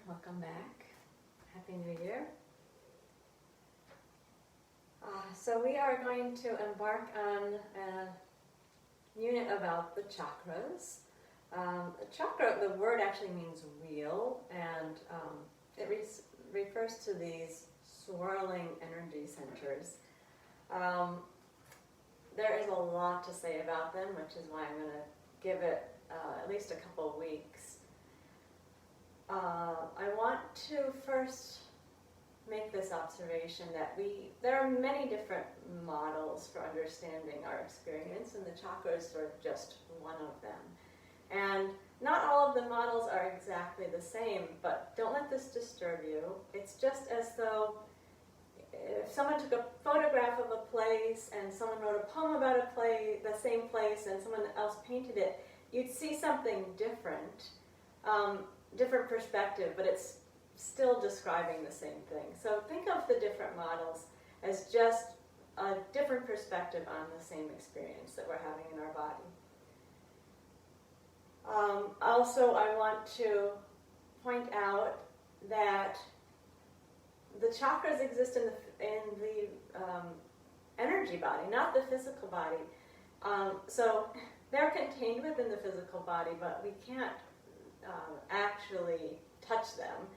Welcome back. Happy New Year. So we are going to embark on a unit about the chakras. Chakra, the word actually means wheel, and it refers to these swirling energy centers. There is a lot to say about them, which is why I'm going to give it at least a couple of weeks. I want to first make this observation that there are many different models for understanding our experience, and the chakras are just one of them. And not all of the models are exactly the same, but don't let this disturb you. It's just as though if someone took a photograph of a place and someone wrote a poem about the same place, and someone else painted it, you'd see something different, different perspective, but it's still describing the same thing. So think of the different models as just a different perspective on the same experience that we're having in our body. Also, I want to point out that the chakras exist in the energy body, not the physical body. So they're contained within the physical body, but we can't actually touch them.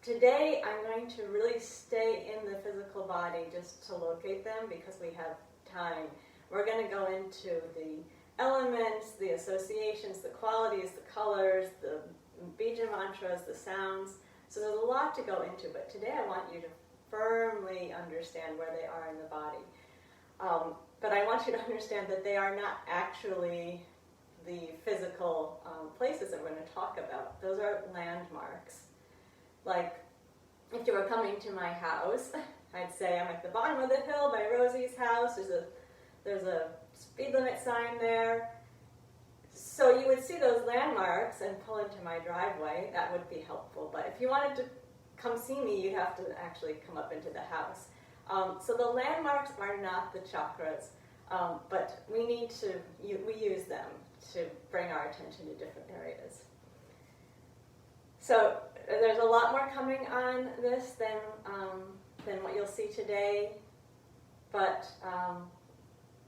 Today I'm going to really stay in the physical body just to locate them because we have time. We're going to go into the elements, the associations, the qualities, the colors, the bija mantras, the sounds. So there's a lot to go into, but today I want you to firmly understand where they are in the body. But I want you to understand that they are not actually the physical places that we're going to talk about. Those are landmarks. Like, if you were coming to my house, I'd say I'm at the bottom of the hill by Rosie's house. There's a speed limit sign there. So you would see those landmarks and pull into my driveway. That would be helpful. But if you wanted to come see me, you'd have to actually come up into the house. So the landmarks are not the chakras, but we use them to bring our attention to different areas. So there's a lot more coming on this than what you'll see today, but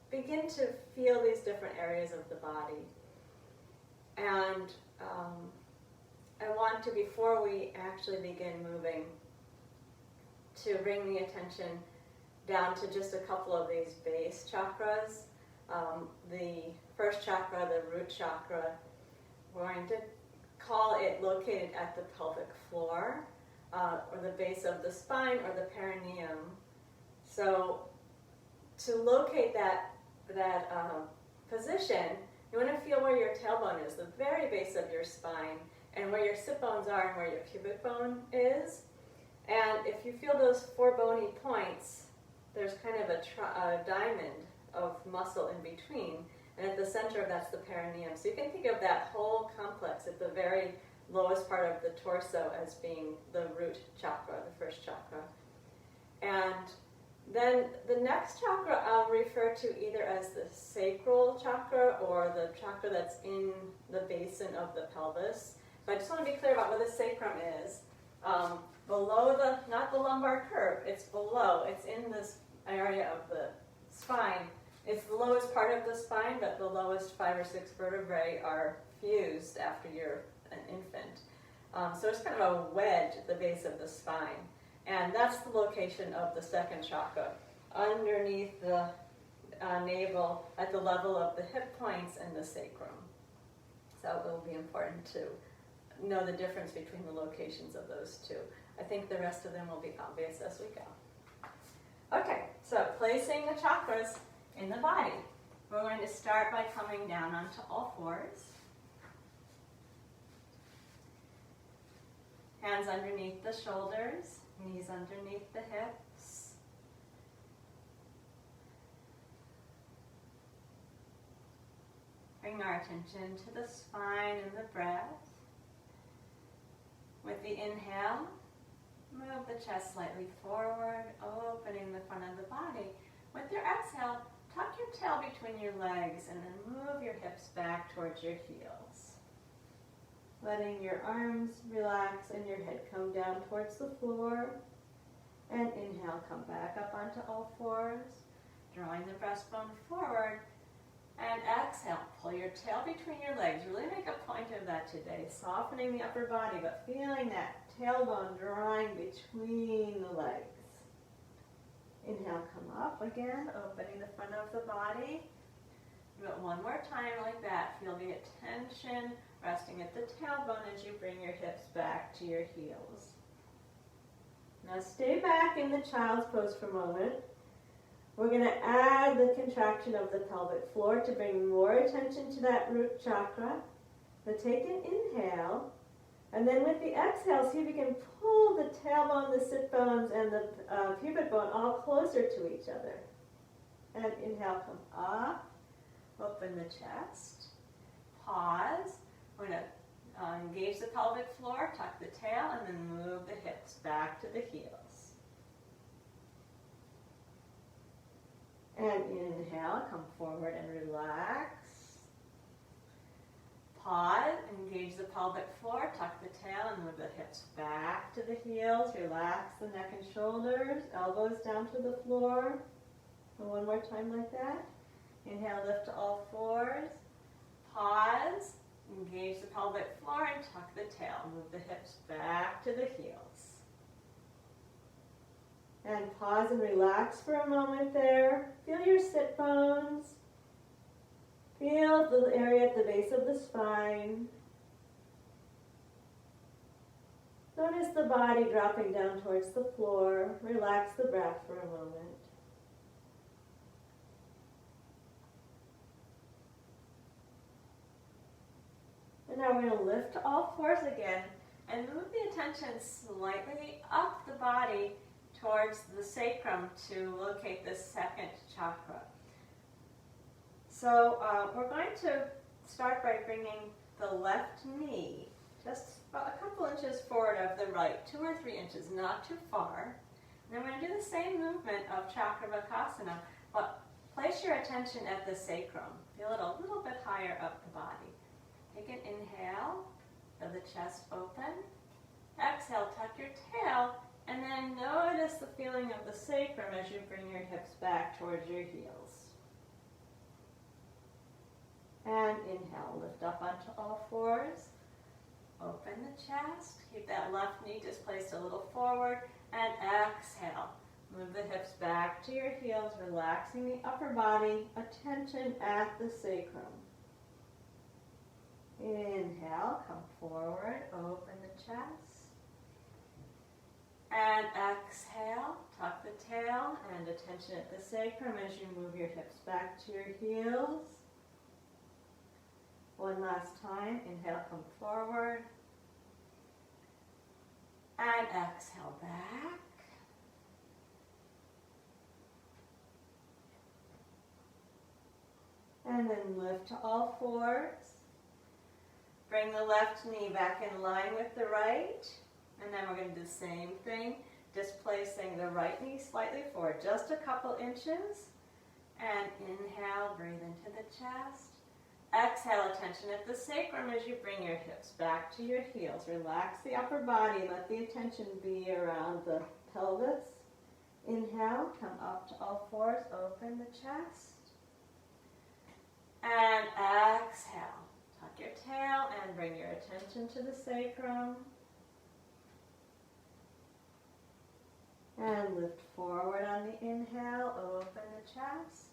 begin to feel these different areas of the body. And I want to, before we actually begin moving, to bring the attention down to just a couple of these base chakras. The first chakra, the root chakra, we're going to call it located at the pelvic floor, or the base of the spine, or the perineum. So to locate that position, you want to feel where your tailbone is, the very base of your spine, and where your sit bones are and where your pubic bone is. And if you feel those four bony points, there's kind of a diamond of muscle in between, and at the center of that's the perineum. So you can think of that whole complex at the very lowest part of the torso as being the root chakra, the first chakra. And then the next chakra I'll refer to either as the sacral chakra or the chakra that's in the basin of the pelvis. So I just want to be clear about what the sacrum is. Below not the lumbar curve, it's below. It's in this area of the spine. It's the lowest part of the spine, but the lowest 5 or 6 vertebrae are fused after you're an infant. So it's kind of a wedge at the base of the spine. And that's the location of the second chakra, underneath the navel at the level of the hip points and the sacrum. So it will be important to know the difference between the locations of those two. I think the rest of them will be obvious as we go. Okay, so placing the chakras in the body. We're going to start by coming down onto all fours. Hands underneath the shoulders, knees underneath the hips. Bring our attention to the spine and the breath. With the inhale, move the chest slightly forward, opening the front of the body. With your exhale, tuck your tail between your legs and then move your hips back towards your heels. letting your arms relax and your head come down towards the floor. And inhale, come back up onto all fours, drawing the breastbone forward. And exhale, pull your tail between your legs. Really make a point of that today, softening the upper body, but feeling that tailbone drawing between the legs. Inhale, come up again, opening the front of the body. Do it one more time like that. Feel the attention resting at the tailbone as you bring your hips back to your heels. Now stay back in the child's pose for a moment. We're going to add the contraction of the pelvic floor to bring more attention to that root chakra. So take an inhale, and then with the exhale, see if you can pull the tailbone, the sit bones, and the pubic bone all closer to each other. And inhale, come up, open the chest, pause. We're going to engage the pelvic floor, tuck the tail, and then move the hips back to the heels. And inhale, come forward and relax. Pause, engage the pelvic floor, tuck the tail, and move the hips back to the heels. Relax the neck and shoulders, elbows down to the floor. And one more time like that. Inhale, lift to all fours. Pause, engage the pelvic floor, and tuck the tail. Move the hips back to the heels. And pause and relax for a moment there. Feel your sit bones. Feel the area at the base of the spine. Notice the body dropping down towards the floor. Relax the breath for a moment. And now we're going to lift to all fours again and move the attention slightly up the body towards the sacrum to locate the second chakra. So we're going to start by bringing the left knee just about a couple inches forward of the right, 2 or 3 inches, not too far. And then we're going to do the same movement of Cakravakasana, but place your attention at the sacrum. Feel it a little bit higher up the body. Take an inhale, feel the chest open. Exhale, tuck your tail, and then notice the feeling of the sacrum as you bring your hips back towards your heels. And inhale, lift up onto all fours. Open the chest. Keep that left knee just placed a little forward. And exhale. Move the hips back to your heels, relaxing the upper body. Attention at the sacrum. Inhale, come forward, open the chest. And exhale, tuck the tail and attention at the sacrum as you move your hips back to your heels. One last time, inhale, come forward. And exhale back. And then lift to all fours. Bring the left knee back in line with the right. And then we're going to do the same thing, displacing the right knee slightly forward, just a couple inches. And inhale, breathe into the chest. Exhale, attention at the sacrum as you bring your hips back to your heels. Relax the upper body, let the attention be around the pelvis. Inhale, come up to all fours, open the chest. And exhale, tuck your tail and bring your attention to the sacrum. And lift forward on the inhale, open the chest.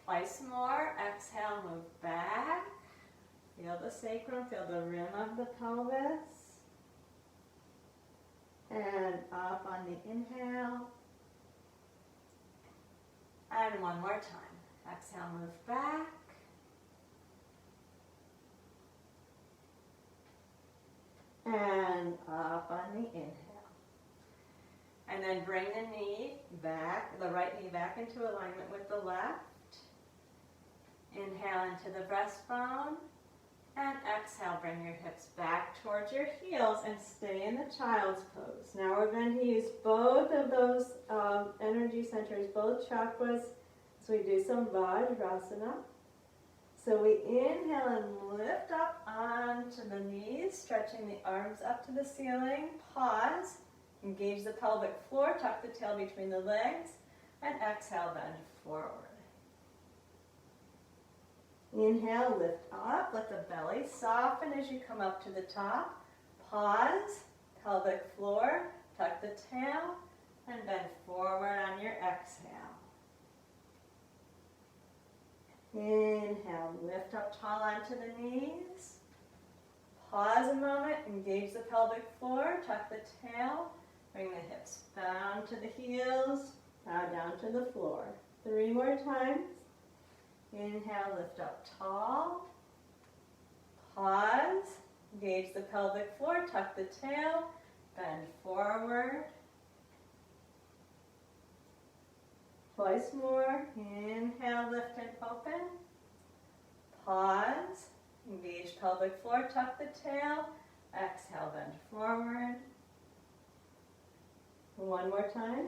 Twice more, exhale, move back. Feel the sacrum, feel the rim of the pelvis. And up on the inhale. And one more time. Exhale, move back. And up on the inhale. And then bring the knee back, the right knee back into alignment with the left. Inhale into the breastbone. And exhale, bring your hips back towards your heels and stay in the child's pose. Now we're going to use both of those energy centers, both chakras, as we do some Vajrasana. So we inhale and lift up onto the knees, stretching the arms up to the ceiling. Pause, engage the pelvic floor, tuck the tail between the legs, and exhale, bend forward. Inhale, lift up, let the belly soften as you come up to the top. Pause, pelvic floor, tuck the tail, and bend forward on your exhale. Inhale, lift up tall onto the knees. Pause a moment, engage the pelvic floor, tuck the tail, bring the hips down to the heels, bow down to the floor. 3 more times. Inhale, lift up tall. Pause, engage the pelvic floor, tuck the tail, bend forward. Twice more. Inhale, lift and open. Pause. Engage pelvic floor, tuck the tail. Exhale, bend forward. 1 more time.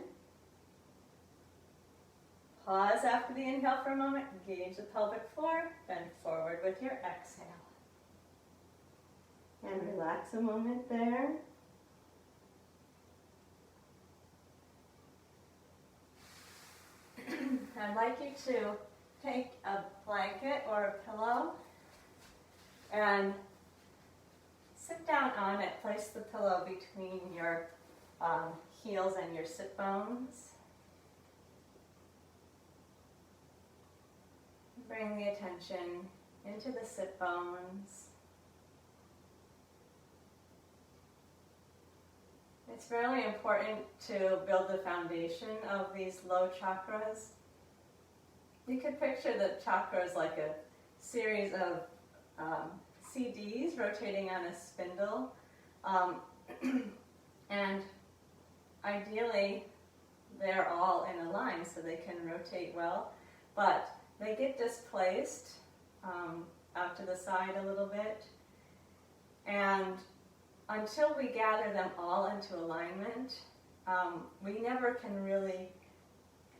Pause after the inhale for a moment. Engage the pelvic floor. Bend forward with your exhale. And relax a moment there. I'd like you to take a blanket or a pillow and sit down on it. Place the pillow between your heels and your sit bones. Bring the attention into the sit bones. It's really important to build the foundation of these low chakras. You could picture the chakras like a series of CDs rotating on a spindle. And ideally, they're all in a line so they can rotate well. But they get displaced out to the side a little bit. And until we gather them all into alignment, we never can really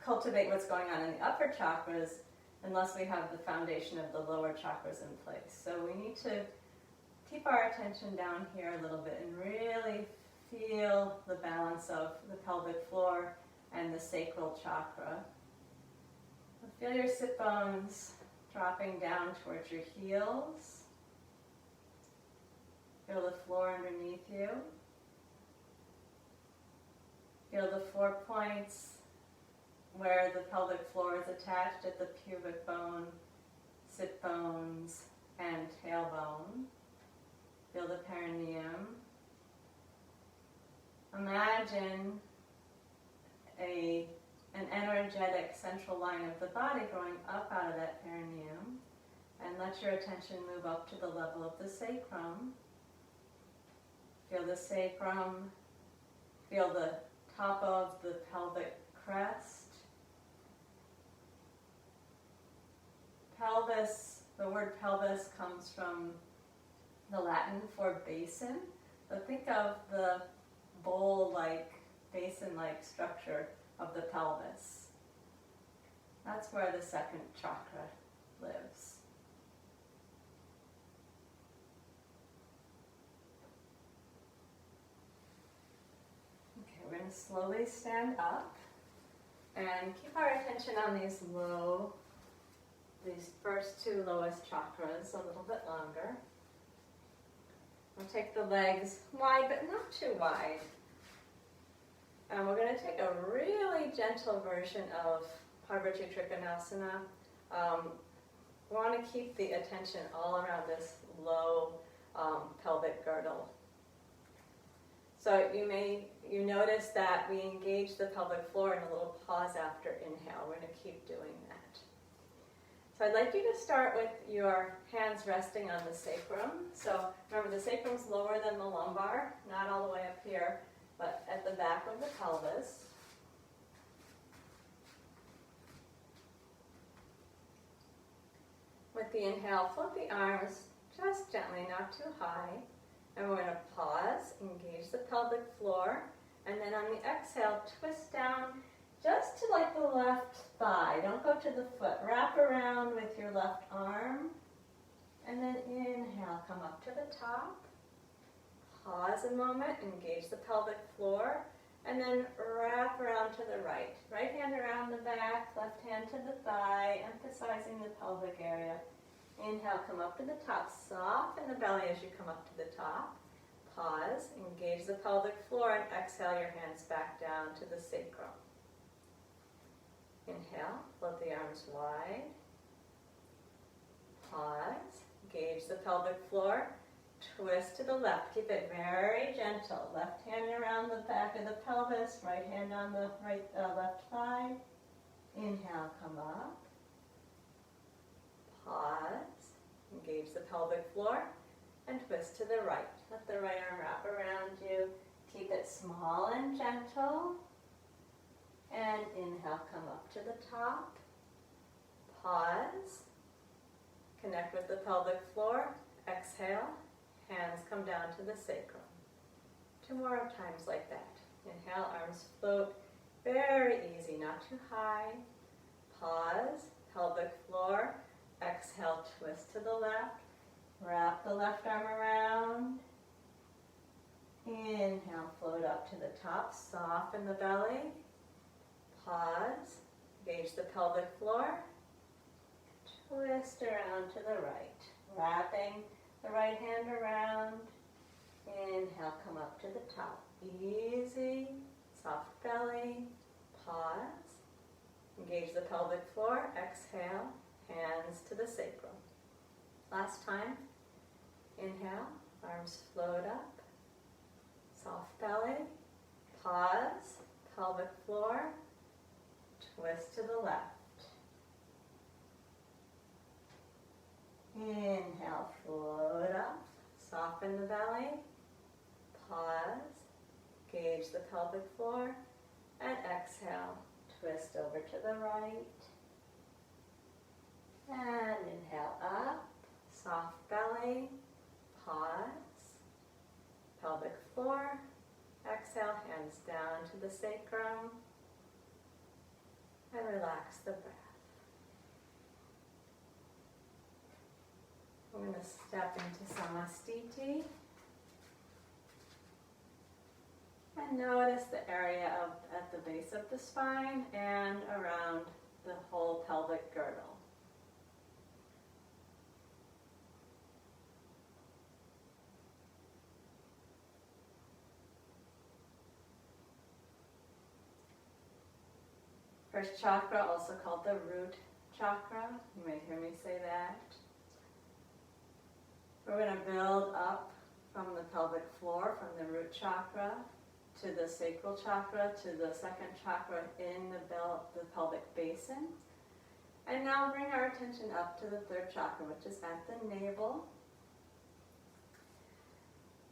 cultivate what's going on in the upper chakras unless we have the foundation of the lower chakras in place. So we need to keep our attention down here a little bit and really feel the balance of the pelvic floor and the sacral chakra. Feel your sit bones dropping down towards your heels. Feel the floor underneath you. Feel the 4 points where the pelvic floor is attached at the pubic bone, sit bones, and tailbone. Feel the perineum. Imagine an energetic central line of the body going up out of that perineum, and let your attention move up to the level of the sacrum. Feel the sacrum, feel the top of the pelvic crest. Pelvis, the word pelvis comes from the Latin for basin, but think of the bowl-like, basin-like structure of the pelvis. That's where the second chakra lives. Okay, we're going to slowly stand up and keep our attention on these first 2 lowest chakras a little bit longer. We'll take the legs wide, but not too wide. And we're going to take a really gentle version of Parvati Trikonasana. We want to keep the attention all around this low pelvic girdle. So you notice that we engage the pelvic floor in a little pause after inhale. We're going to keep doing that. So I'd like you to start with your hands resting on the sacrum. So remember, the sacrum's lower than the lumbar, not all the way up here, but at the back of the pelvis. With the inhale, float the arms just gently, not too high. And we're going to pause, engage the pelvic floor, and then on the exhale, twist down just to like the left thigh. Don't go to the foot. Wrap around with your left arm And then inhale, come up to the top. Pause a moment, engage the pelvic floor, and then wrap around to the right. Right hand around the back, left hand to the thigh, emphasizing the pelvic area. Inhale, come up to the top. Soften the belly as you come up to the top. Pause, engage the pelvic floor, and exhale your hands back down to the sacrum. Inhale, float the arms wide. Pause, engage the pelvic floor. Twist to the left. Keep it very gentle. Left hand around the back of the pelvis, right hand on the left thigh. Inhale, come up. Pause. Engage the pelvic floor and twist to the right. Let the right arm wrap around you. Keep it small and gentle. And inhale, come up to the top. Pause. Connect with the pelvic floor. Exhale. Hands come down to the sacrum. 2 more times like that. Inhale, arms float. Very easy, not too high. Pause, pelvic floor. Exhale, twist to the left. Wrap the left arm around. Inhale, float up to the top. Soften the belly. Pause, engage the pelvic floor. Twist around to the right. Wrapping the right hand around. Inhale, come up to the top. Easy, soft belly. Pause. Engage the pelvic floor. Exhale, hands to the sacrum. Last time. Inhale, arms float up. Soft belly. Pause, pelvic floor. Twist to the left. Inhale, float up, soften the belly, pause, gauge the pelvic floor, and exhale, twist over to the right, and inhale up, soft belly, pause, pelvic floor, exhale, hands down to the sacrum, and relax the breath. We're going to step into Samastiti. And notice the area at the base of the spine and around the whole pelvic girdle. First chakra, also called the root chakra. You may hear me say that. We're going to build up from the pelvic floor, from the root chakra, to the sacral chakra, to the second chakra in the pelvic basin. And now bring our attention up to the third chakra, which is at the navel.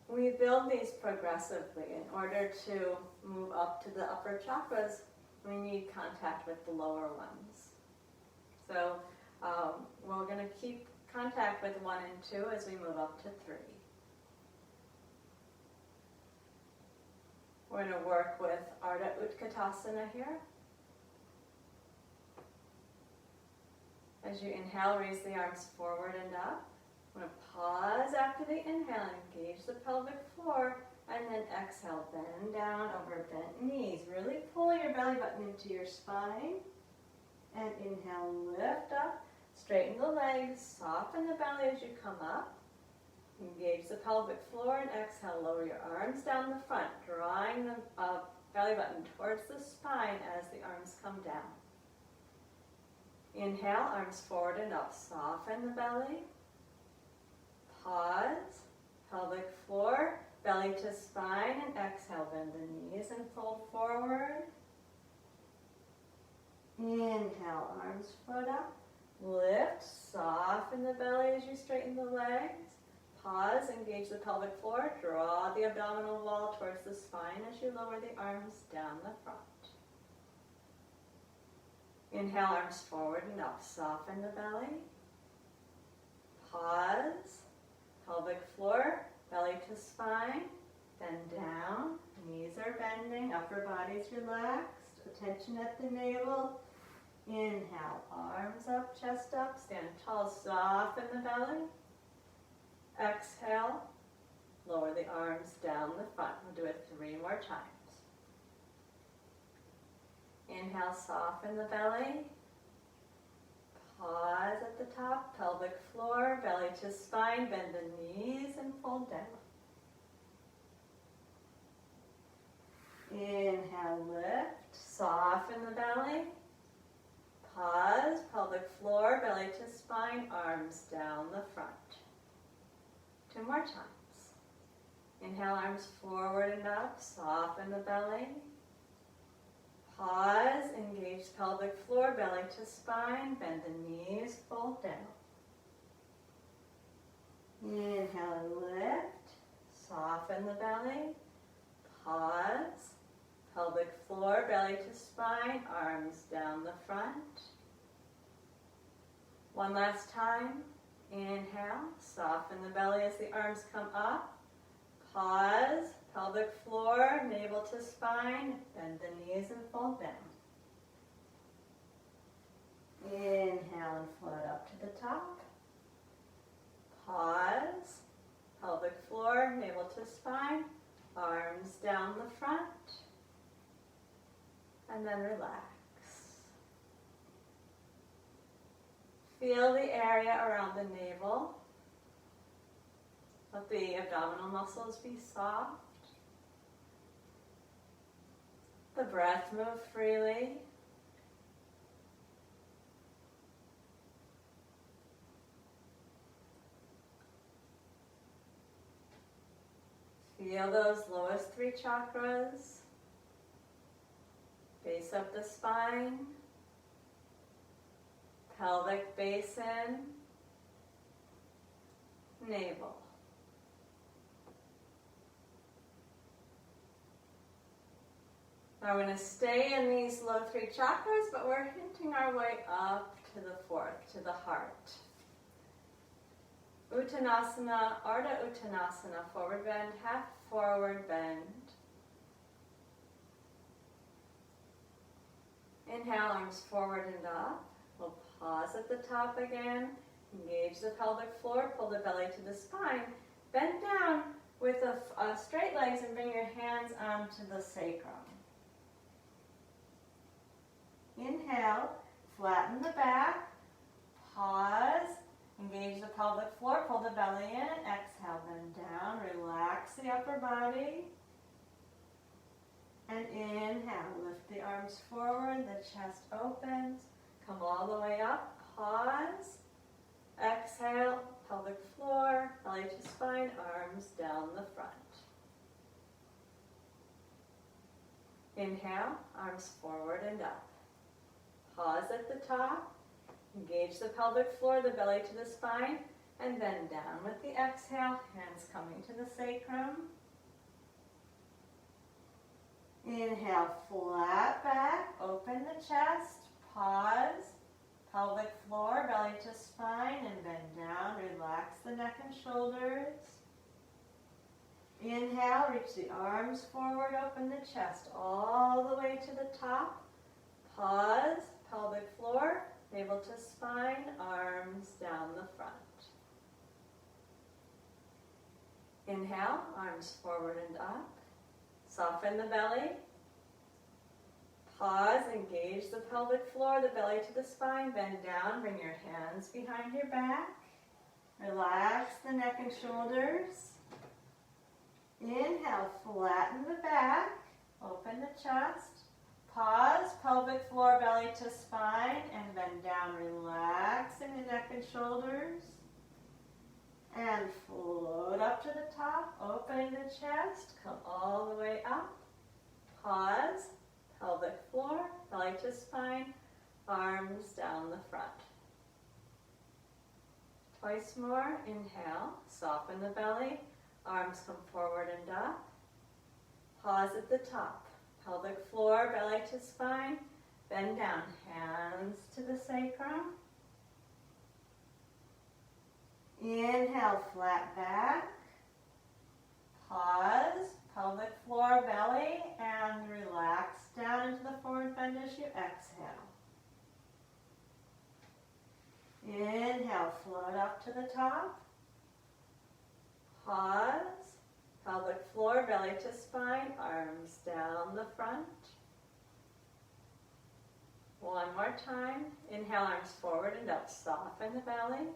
We build these progressively. In order to move up to the upper chakras, we need contact with the lower ones. So we're going to keep contact with 1 and 2 as we move up to 3. We're going to work with Ardha Utkatasana here. As you inhale, raise the arms forward and up. I'm going to pause after the inhale, engage the pelvic floor, and then exhale, bend down over bent knees. Really pull your belly button into your spine. And inhale, lift up. Straighten the legs, soften the belly as you come up. Engage the pelvic floor and exhale, lower your arms down the front, drawing the belly button towards the spine as the arms come down. Inhale, arms forward and up, soften the belly. Pause, pelvic floor, belly to spine, and exhale, bend the knees and fold forward. Inhale, arms foot up. Lift, soften the belly as you straighten the legs. Pause, engage the pelvic floor. Draw the abdominal wall towards the spine as you lower the arms down the front. Inhale, arms forward and up. Soften the belly. Pause, pelvic floor, belly to spine. Bend down, knees are bending, upper body's relaxed. Attention at the navel. Inhale, arms up, chest up, stand tall, soften the belly. Exhale, lower the arms down the front. We'll do it 3 more times. Inhale, soften the belly. Pause at the top, pelvic floor, belly to spine, bend the knees and fold down. Inhale, lift, soften the belly. Pause, pelvic floor, belly to spine, arms down the front. 2 more times. Inhale, arms forward and up, soften the belly. Pause, engage pelvic floor, belly to spine, bend the knees, fold down. Inhale, lift, soften the belly. Pause, pelvic floor, belly to spine, arms down the front. 1 last time. Inhale, soften the belly as the arms come up. Pause, pelvic floor, navel to spine, bend the knees and fold down. Inhale and float up to the top. Pause, pelvic floor, navel to spine, arms down the front. And then relax. Feel the area around the navel. Let the abdominal muscles be soft. The breath move freely. Feel those lowest 3 chakras. Base of the spine. Pelvic basin. Navel. Now we're going to stay in these low 3 chakras, but we're hinting our way up to the 4th, to the heart. Uttanasana, Ardha Uttanasana, forward bend, half forward bend. Inhale, arms forward and up. We'll pause at the top again. Engage the pelvic floor, pull the belly to the spine. Bend down with straight legs and bring your hands onto the sacrum. Inhale, flatten the back, pause, engage the pelvic floor, pull the belly in, exhale, bend down, relax the upper body. And inhale, lift the arms forward, the chest opens, come all the way up, pause, exhale, pelvic floor, belly to spine, arms down the front. Inhale, arms forward and up. Pause at the top, engage the pelvic floor, the belly to the spine, and bend down with the exhale, hands coming to the sacrum. Inhale, flat back, open the chest, pause, pelvic floor, belly to spine, and bend down, relax the neck and shoulders. Inhale, reach the arms forward, open the chest all the way to the top. Pause, pelvic floor, navel to spine, arms down the front. Inhale, arms forward and up. Soften the belly. Pause, engage the pelvic floor, the belly to the spine, bend down, bring your hands behind your back. Relax the neck and shoulders. Inhale, flatten the back, open the chest. Pause, pelvic floor, belly to spine, and bend down, relaxing the neck and shoulders. And float up to the top, opening the chest, come all the way up. Pause, pelvic floor, belly to spine, arms down the front. Twice more, inhale, soften the belly, arms come forward and up. Pause at the top. Pelvic floor, belly to spine, bend down, hands to the sacrum. Inhale, flat back. Pause, pelvic floor, belly, and relax down into the forward bend as you exhale. Inhale, float up to the top. Pause. Pelvic floor, belly to spine, arms down the front. One more time. Inhale, arms forward and up. Soften the belly.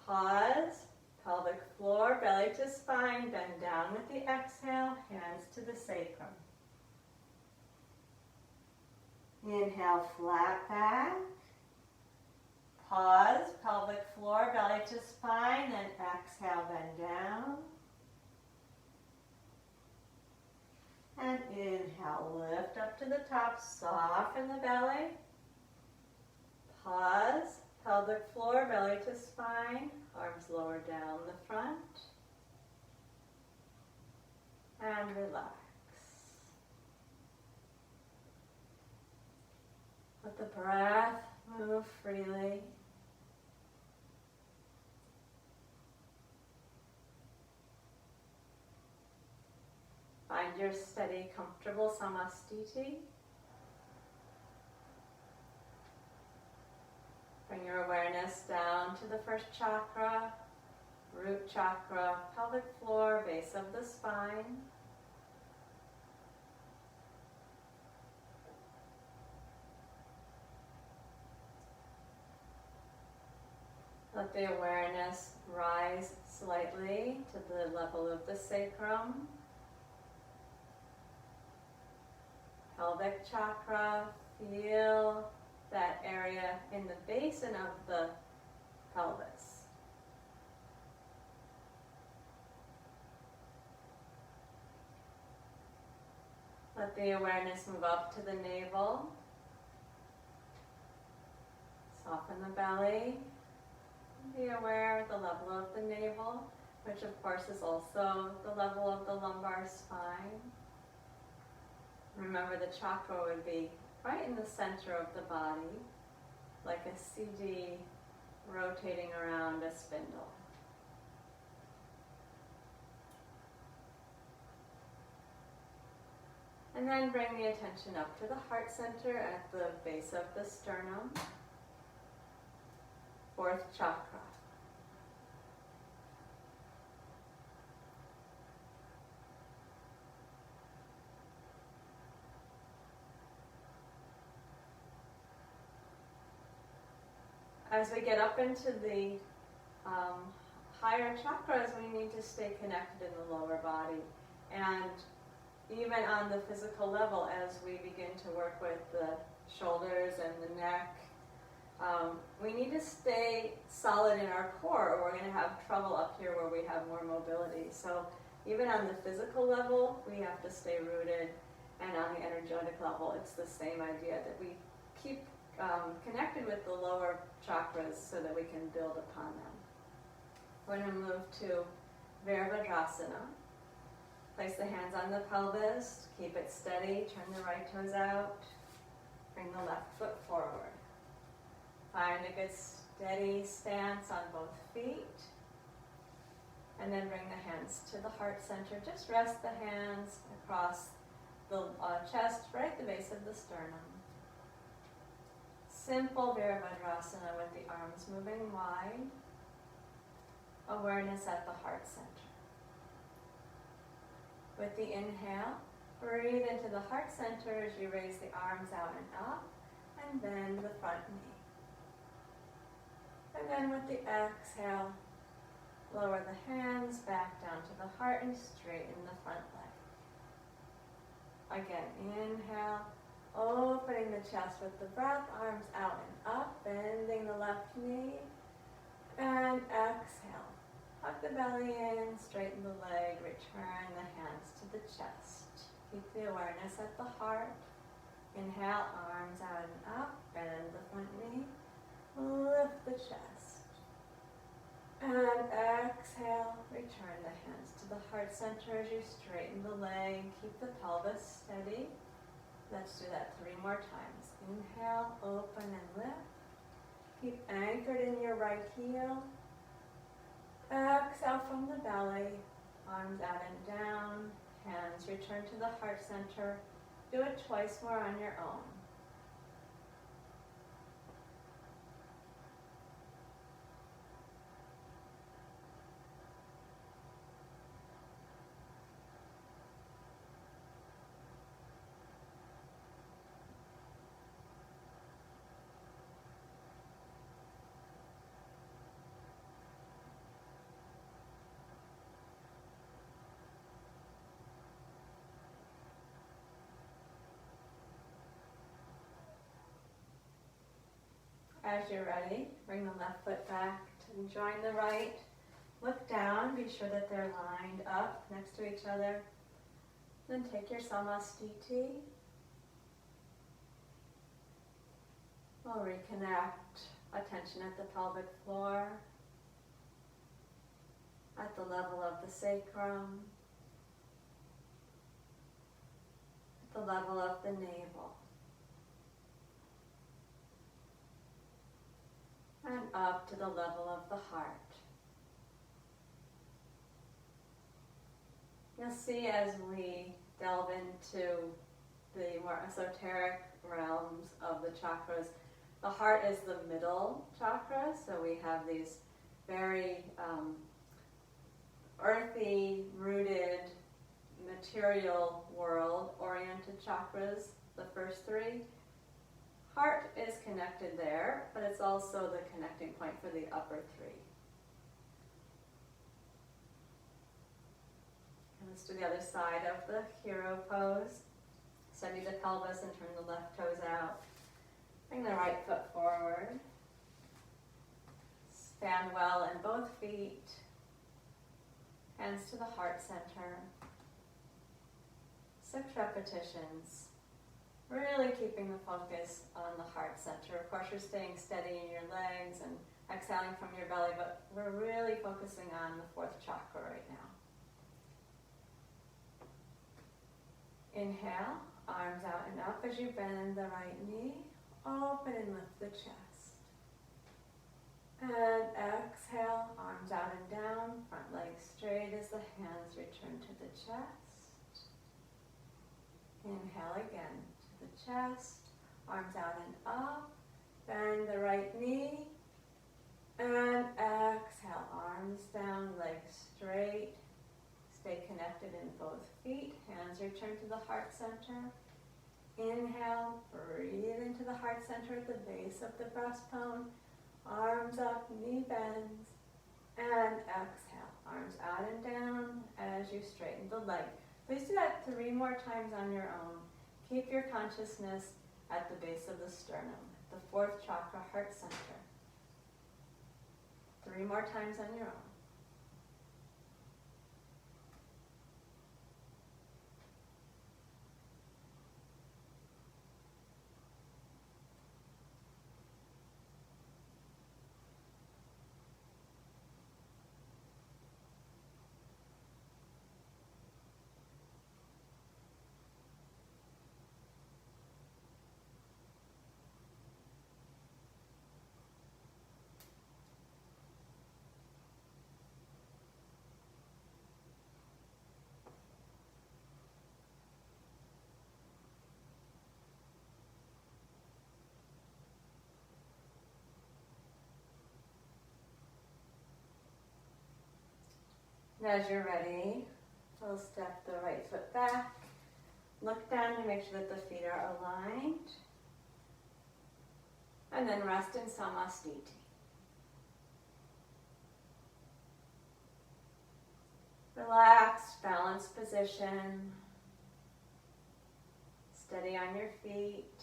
Pause. Pelvic floor, belly to spine, bend down with the exhale, hands to the sacrum. Inhale, flat back. Pause, pelvic floor, belly to spine, then exhale, bend down. And inhale, lift up to the top, soften the belly. Pause, pelvic floor, belly to spine, arms lower down the front. And relax. Let the breath move freely. Find your steady, comfortable samasthiti. Bring your awareness down to the first chakra, root chakra, pelvic floor, base of the spine. Let the awareness rise slightly to the level of the sacrum. Pelvic chakra, feel that area in the basin of the pelvis. Let the awareness move up to the navel. Soften the belly. Be aware of the level of the navel, which of course is also the level of the lumbar spine. Remember, the chakra would be right in the center of the body, like a CD rotating around a spindle. And then bring the attention up to the heart center at the base of the sternum, fourth chakra. As we get up into the higher chakras, we need to stay connected in the lower body. And even on the physical level, as we begin to work with the shoulders and the neck, we need to stay solid in our core, or we're going to have trouble up here where we have more mobility. So even on the physical level, we have to stay rooted, and on the energetic level, it's the same idea that we keep connected with the lower chakras so that we can build upon them. We're going to move to Virabhadrasana. Place the hands on the pelvis, keep it steady, turn the right toes out, bring the left foot forward. Find a good steady stance on both feet, and then bring the hands to the heart center. Just rest the hands across the chest, right at the base of the sternum. Simple Virabhadrasana with the arms moving wide. Awareness at the heart center. With the inhale, breathe into the heart center as you raise the arms out and up, and bend the front knee. And then with the exhale, lower the hands back down to the heart and straighten the front leg. Again, inhale, opening the chest with the breath, arms out and up, bending the left knee, and exhale. Hug the belly in, straighten the leg, return the hands to the chest. Keep the awareness at the heart. Inhale, arms out and up, bend the front knee, lift the chest. And exhale, return the hands to the heart center as you straighten the leg, keep the pelvis steady. Let's do that 3 more times. Inhale, open and lift. Keep anchored in your right heel. Exhale from the belly, arms out and down, hands return to the heart center. Do it twice more on your own. as you're ready, bring the left foot back to join the right. Look down, be sure that they're lined up next to each other. Then take your Samastiti. We'll reconnect attention at the pelvic floor, at the level of the sacrum, at the level of the navel, and up to the level of the heart. You'll see as we delve into the more esoteric realms of the chakras, the heart is the middle chakra, so we have these very earthy, rooted, material world-oriented chakras, the first three. Heart is connected there, but it's also the connecting point for the upper three. And let's do the other side of the hero pose. Steady the pelvis and turn the left toes out. Bring the right foot forward. Stand well in both feet. Hands to the heart center. 6 repetitions. Really keeping the focus on the heart center. Of course, you're staying steady in your legs and exhaling from your belly, but we're really focusing on the 4th chakra right now. Inhale, arms out and up as you bend the right knee. Open and lift the chest. And exhale, arms out and down, front leg straight as the hands return to the chest. Inhale again to the chest, arms out and up, bend the right knee, and exhale, arms down, legs straight. Stay connected in both feet, hands return to the heart center. Inhale, breathe into the heart center at the base of the breastbone. Arms up, knee bends. And exhale, arms out and down as you straighten the leg. Please do that 3 more times on your own. Keep your consciousness at the base of the sternum, the 4th chakra, heart center. 3 more times on your own. And as you're ready, we'll step the right foot back. Look down to make sure that the feet are aligned. And then rest in Samastiti. Relaxed, balanced position. Steady on your feet.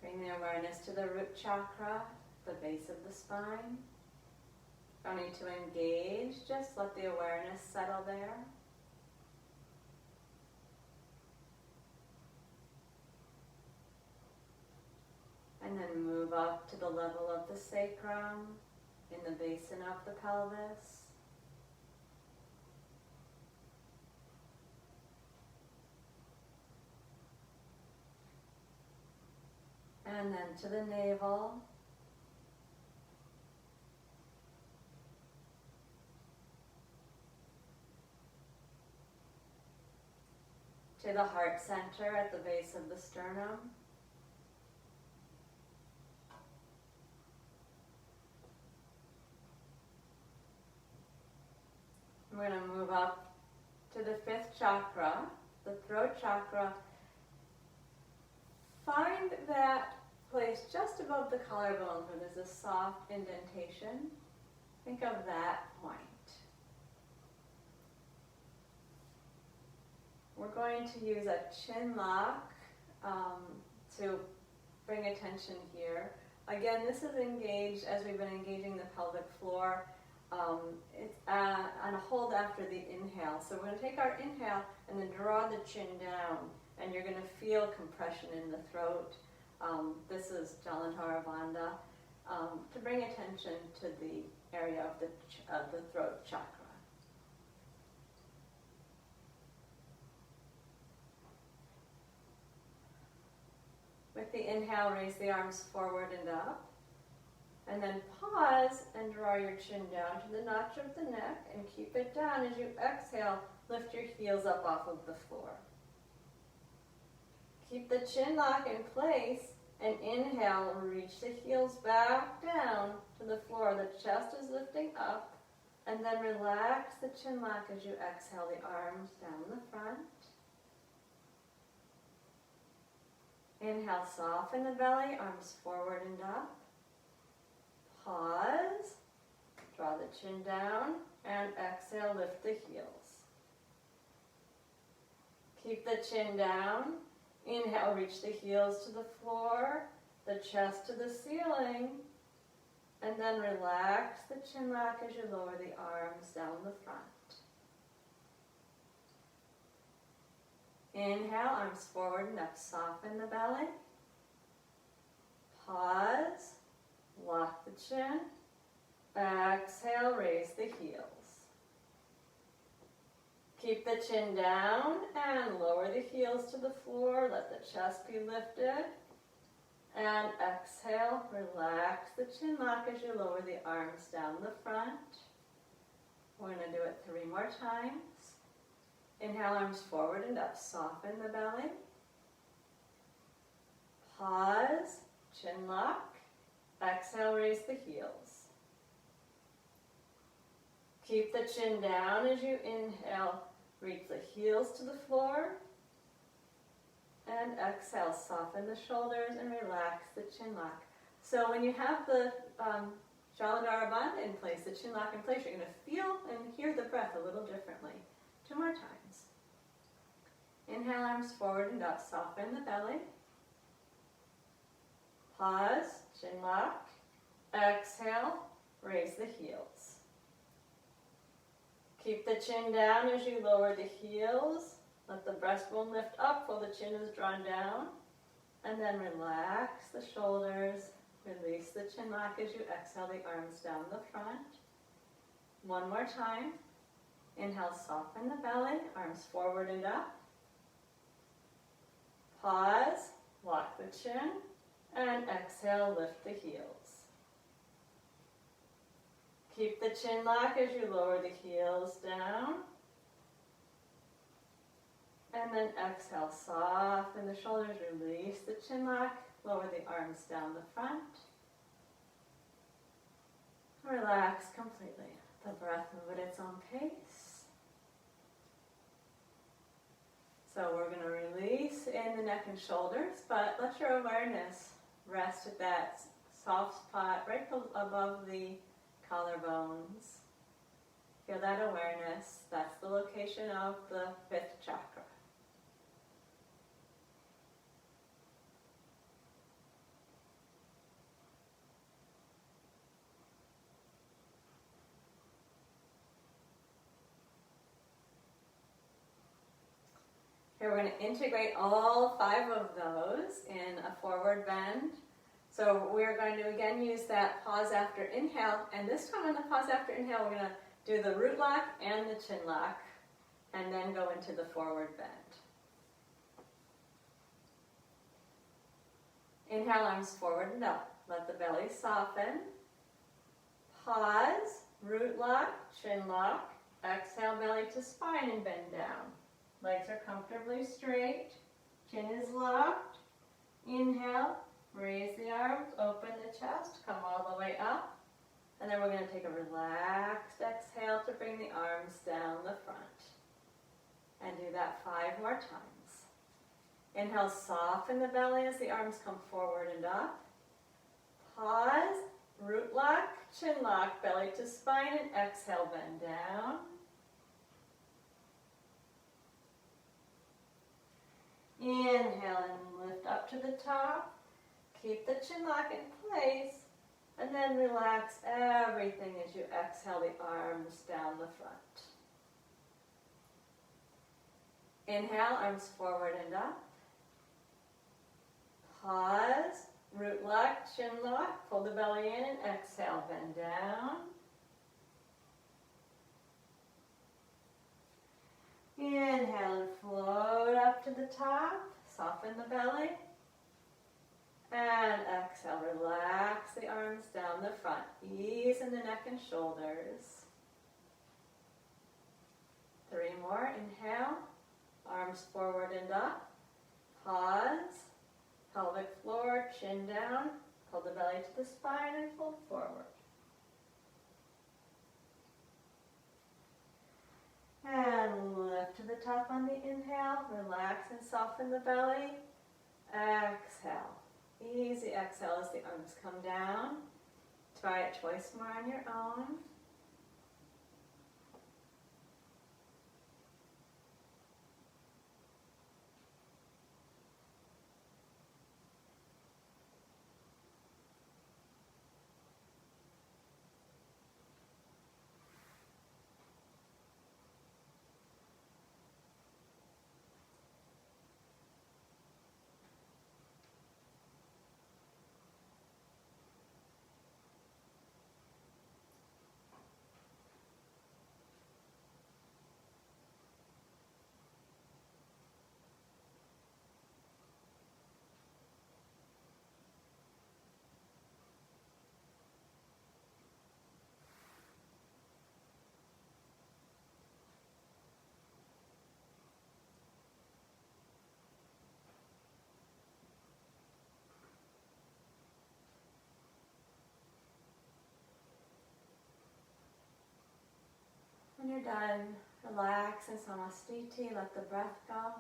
Bring the awareness to the root chakra, the base of the spine. Don't need to engage, just let the awareness settle there. And then move up to the level of the sacrum, in the basin of the pelvis. And then to the navel. To the heart center at the base of the sternum. We're going to move up to the 5th chakra, the throat chakra. Find that place just above the collarbone where there's a soft indentation. Think of that point. We're going to use a chin lock to bring attention here. Again, this is engaged as we've been engaging the pelvic floor. It's on a hold after the inhale. So we're going to take our inhale and then draw the chin down, and you're going to feel compression in the throat. This is Jalandhara Bandha, to bring attention to the area of the throat chakra. With the inhale, raise the arms forward and up. And then pause and draw your chin down to the notch of the neck and keep it down. As you exhale, lift your heels up off of the floor. Keep the chin lock in place and inhale, reach the heels back down to the floor. The chest is lifting up, and then relax the chin lock as you exhale, the arms down the front. Inhale, soften the belly, arms forward and up. Pause, draw the chin down, and exhale, lift the heels. Keep the chin down. Inhale, reach the heels to the floor, the chest to the ceiling, and then relax the chin lock as you lower the arms down the front. Inhale, arms forward and up, soften the belly. Pause, lock the chin. Exhale, raise the heels. Keep the chin down and lower the heels to the floor. Let the chest be lifted. And exhale, relax the chin lock as you lower the arms down the front. We're going to do it 3 more times. Inhale, arms forward and up, soften the belly. Pause, chin lock. Exhale, raise the heels. Keep the chin down as you inhale. Reach the heels to the floor. And exhale, soften the shoulders and relax the chin lock. So when you have the Jalandhara Bandha in place, the chin lock in place, you're going to feel and hear the breath a little differently. 2 more times. Inhale, arms forward and up, soften the belly. Pause, chin lock. Exhale, raise the heels. Keep the chin down as you lower the heels. Let the breastbone lift up while the chin is drawn down. And then relax the shoulders. Release the chin lock as you exhale the arms down the front. 1 more time. Inhale, soften the belly, arms forward and up. Pause, lock the chin, and exhale, lift the heels. Keep the chin lock as you lower the heels down. And then exhale, soften the shoulders, release the chin lock, lower the arms down the front. Relax completely. The breath move at its own pace. So we're going to release in the neck and shoulders, but let your awareness rest at that soft spot right above the collarbones. Feel that awareness. That's the location of the 5th chakra. Here we're going to integrate all 5 of those in a forward bend. So we're going to again use that pause after inhale, and this time on the pause after inhale we're going to do the root lock and the chin lock, and then go into the forward bend. Inhale, arms forward and up. Let the belly soften. Pause, root lock, chin lock. Exhale, belly to spine and bend down. Legs are comfortably straight. Chin is locked. Inhale, raise the arms, open the chest, come all the way up. And then we're going to take a relaxed exhale to bring the arms down the front. And do that 5 more times. Inhale, soften the belly as the arms come forward and up. Pause, root lock, chin lock, belly to spine, and exhale, bend down. Inhale and lift up to the top. Keep the chin lock in place. And then relax everything as you exhale the arms down the front. Inhale, arms forward and up. Pause, root lock, chin lock, pull the belly in and exhale, bend down. Inhale and float up to the top, soften the belly. And exhale, relax the arms down the front, ease in the neck and shoulders. 3 more, inhale, arms forward and up. Pause, pelvic floor, chin down, pull the belly to the spine and fold forward. And lift to the top on the inhale, relax and soften the belly. Exhale. Easy exhale as the arms come down. Try it twice more on your own. When you're done, relax in Samastiti, let the breath go.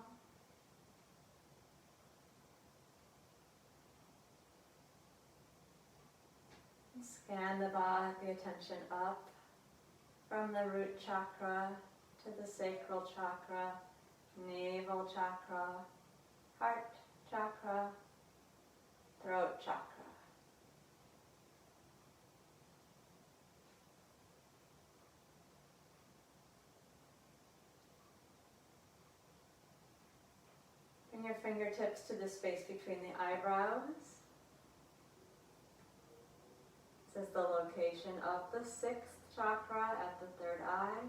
And scan the body, the attention up from the root chakra to the sacral chakra, navel chakra, heart chakra, throat chakra. Bring your fingertips to the space between the eyebrows. This is the location of the 6th chakra at the 3rd eye.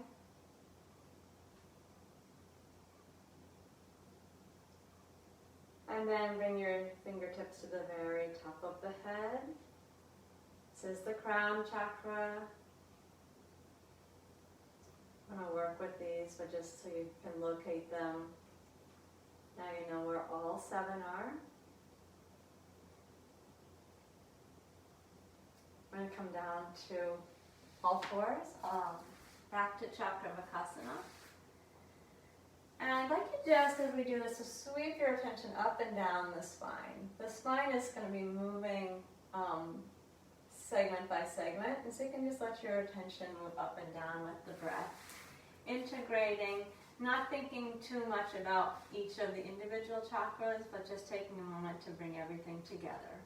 And then bring your fingertips to the very top of the head. This is the crown chakra. I'm going to work with these, but just so you can locate them. Now you know where all 7 are. I'm going to come down to all fours, back to Chakravakasana. And I'd like you just, as we do this, to sweep your attention up and down the spine. The spine is going to be moving segment by segment, and so you can just let your attention move up and down with the breath. Integrating, not thinking too much about each of the individual chakras, but just taking a moment to bring everything together.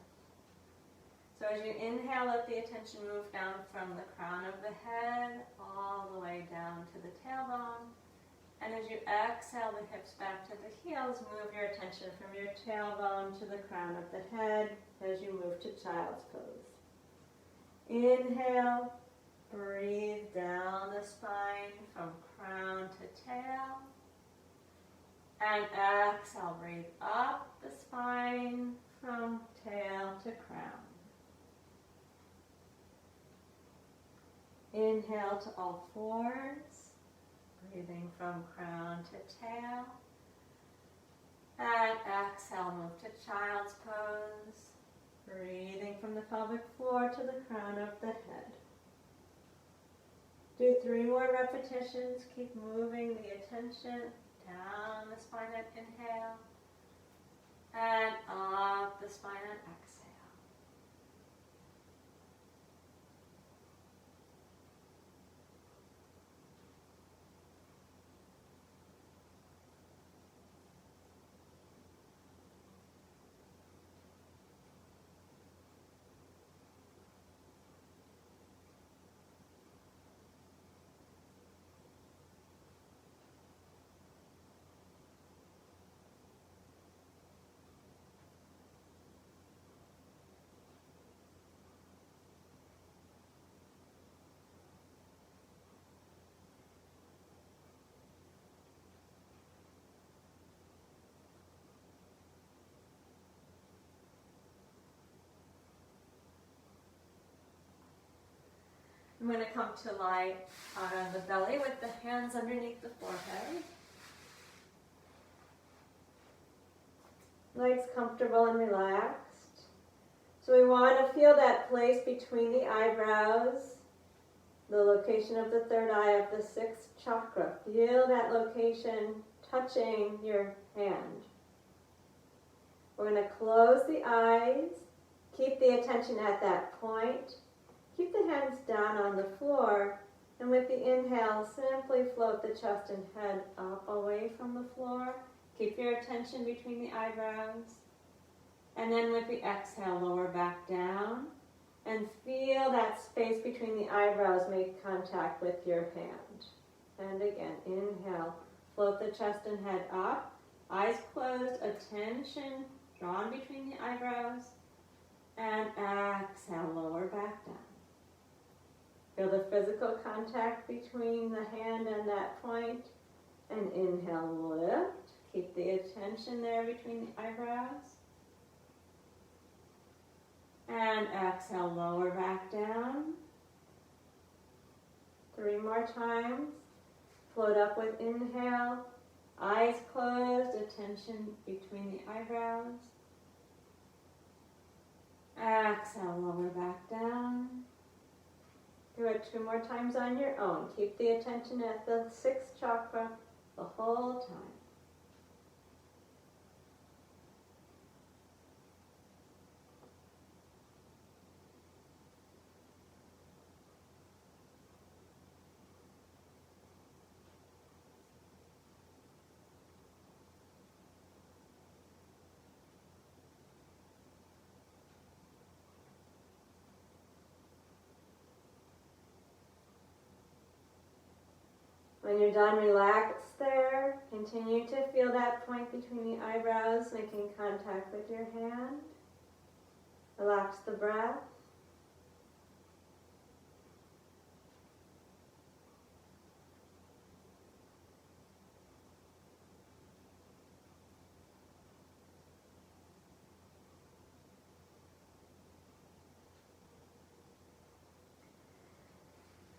So as you inhale, let the attention move down from the crown of the head all the way down to the tailbone. And as you exhale the hips back to the heels, move your attention from your tailbone to the crown of the head as you move to child's pose. Inhale, breathe down the spine from crown to tail. And exhale, breathe up the spine from tail to crown. Inhale to all fours, breathing from crown to tail. And exhale, move to child's pose, breathing from the pelvic floor to the crown of the head. Do 3 more repetitions. Keep moving the attention down the spine at inhale and up the spine at exhale. I'm going to come to lie out on the belly with the hands underneath the forehead. Legs comfortable and relaxed. So we want to feel that place between the eyebrows, the location of the third eye of the sixth chakra. Feel that location touching your hand. We're going to close the eyes. Keep the attention at that point. Keep the hands down on the floor. And with the inhale, simply float the chest and head up away from the floor. Keep your attention between the eyebrows. And then with the exhale, lower back down. And feel that space between the eyebrows make contact with your hand. And again, inhale, float the chest and head up. Eyes closed, attention drawn between the eyebrows. And exhale, lower back down. Feel the physical contact between the hand and that point. And inhale, lift. Keep the attention there between the eyebrows. And exhale, lower back down. 3 more times. Float up with inhale. Eyes closed, attention between the eyebrows. Exhale, lower back down. Do it 2 more times on your own. Keep the attention at the sixth chakra the whole time. When you're done, relax there. Continue to feel that point between the eyebrows, making contact with your hand. Relax the breath.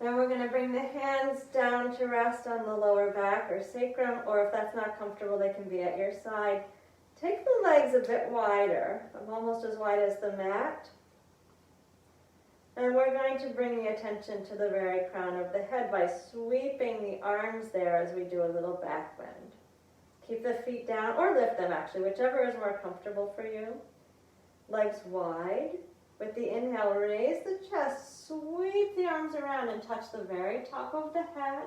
Then we're going to bring the hands down to rest on the lower back or sacrum, or if that's not comfortable, they can be at your side. Take the legs a bit wider, almost as wide as the mat. And we're going to bring the attention to the very crown of the head by sweeping the arms there as we do a little back bend. Keep the feet down, or lift them actually, whichever is more comfortable for you. Legs wide. With the inhale, raise the chest, sweep the arms around and touch the very top of the head.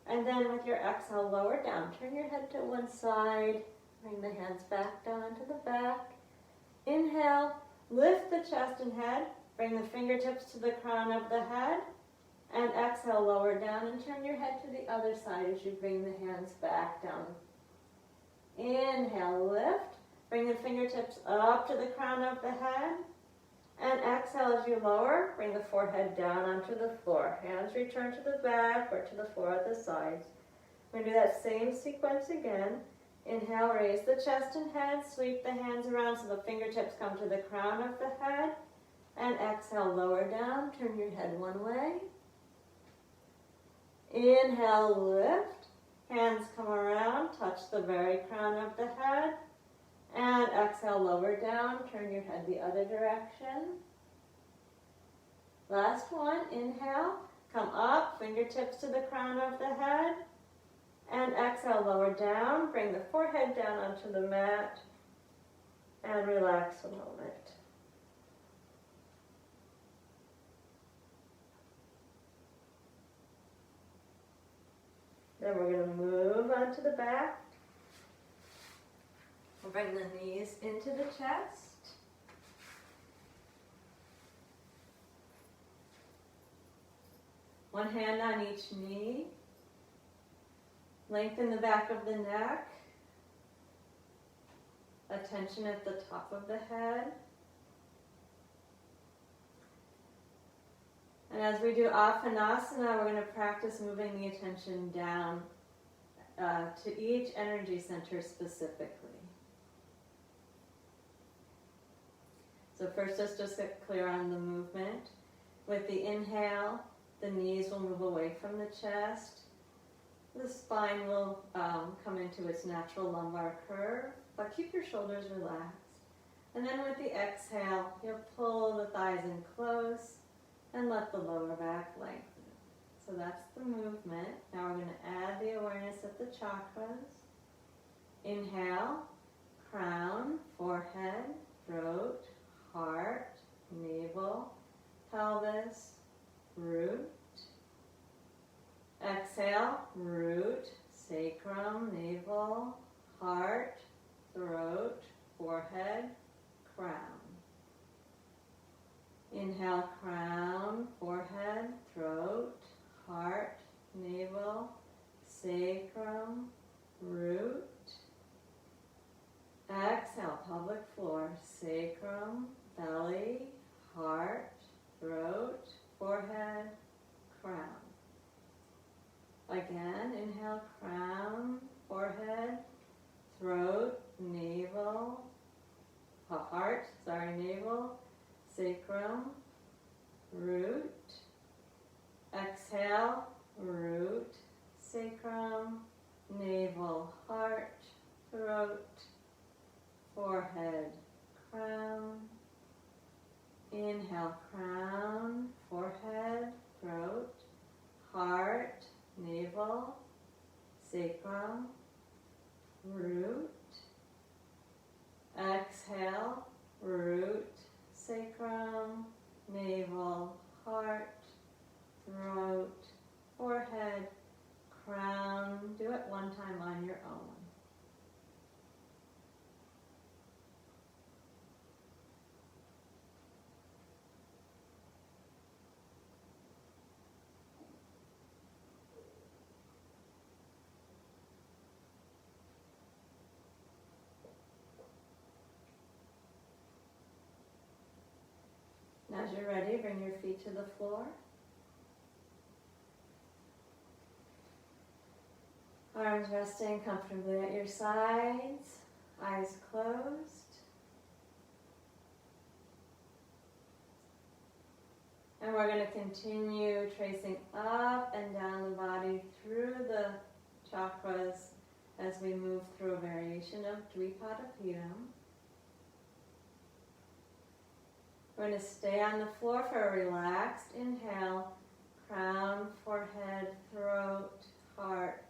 And then with your exhale, lower down. Turn your head to one side. Bring the hands back down to the back. Inhale, lift the chest and head. Bring the fingertips to the crown of the head. And exhale, lower down and turn your head to the other side as you bring the hands back down. Inhale, lift. Bring the fingertips up to the crown of the head. And exhale as you lower, bring the forehead down onto the floor. Hands return to the back or to the floor at the sides. We're going to do that same sequence again. Inhale, raise the chest and head, sweep the hands around so the fingertips come to the crown of the head. And exhale, lower down, turn your head one way. Inhale, lift. Hands come around, touch the very crown of the head. And exhale, lower down, turn your head the other direction. Last one, inhale, come up, fingertips to the crown of the head. And exhale, lower down, bring the forehead down onto the mat. And relax a moment. Then we're going to move onto the back. We'll bring the knees into the chest. One hand on each knee. Lengthen the back of the neck. Attention at the top of the head. And as we do Apanasana, we're going to practice moving the attention down to each energy center specifically. So first, just get clear on the movement. With the inhale, The knees will move away from the chest. The spine will come into its natural lumbar curve, but keep your shoulders relaxed. And then with the exhale, you'll pull the thighs in close and let the lower back lengthen. So that's the movement. Now we're going to add the awareness of the chakras. Inhale, crown, forehead, throat, heart, navel, pelvis, root. Exhale, root, sacrum, navel, heart, throat, forehead, crown. Inhale, crown, forehead, throat, heart, navel, sacrum, root. Exhale, pelvic floor, sacrum, belly, heart, throat, forehead, crown. Again, inhale, crown, forehead, throat, navel, navel, sacrum, root. Exhale, root, sacrum, navel, heart, throat, forehead, crown. Inhale, crown, forehead, throat, heart, navel, sacrum, root. Exhale, root, sacrum, navel, heart, throat, forehead, crown. Do it one time on your own. Now as you're ready, bring your feet to the floor. Arms resting comfortably at your sides, eyes closed. And we're going to continue tracing up and down the body through the chakras as we move through a variation of Dvipadapitam. We're going to stay on the floor for a relaxed inhale, crown, forehead, throat, heart,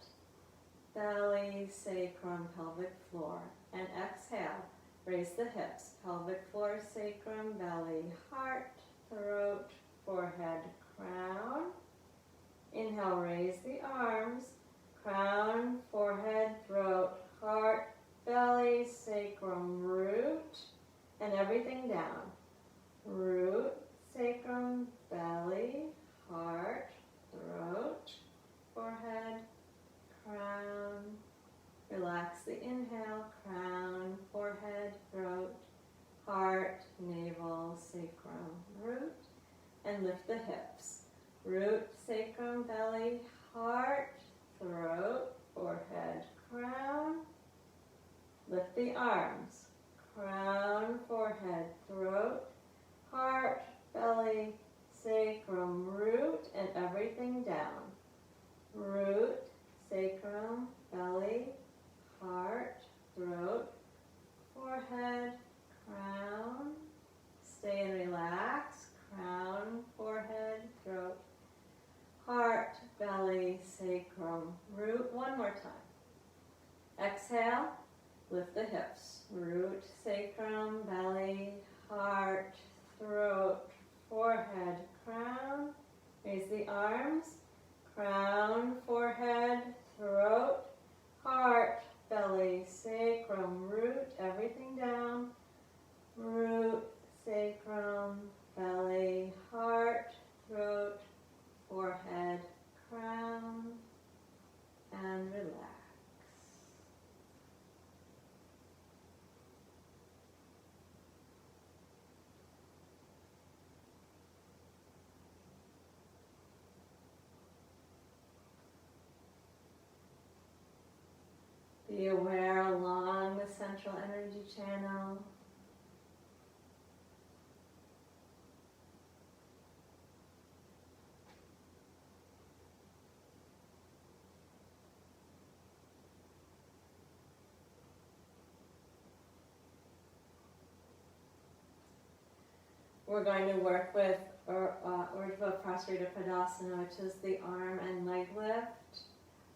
belly, sacrum, pelvic floor. And exhale, raise the hips, pelvic floor, sacrum, belly, heart, throat, forehead, crown. Inhale, raise the arms, crown, forehead, throat, heart, belly, sacrum, root, and everything down. Root, sacrum, belly, heart, throat, forehead, crown. Relax the inhale, crown, forehead, throat, heart, navel, sacrum, root. And lift the hips. Root, sacrum, belly, heart, throat, forehead, crown. Lift the arms. Crown, forehead, throat, heart, belly, sacrum, root, and everything down. Root, sacrum, belly, heart, throat, forehead, crown. Stay and relax. Crown, forehead, throat, heart, belly, sacrum, root. One more time. Exhale, lift the hips. Root, sacrum, belly, heart, throat, forehead, crown. Raise the arms. Crown, forehead, throat, heart, belly, sacrum, root. Everything down. Root, sacrum, belly, heart, throat, forehead, crown, and relax. Be aware along the central energy channel. we're going to work with Urdhva Prasarita Padasana, which is the arm and leg lift.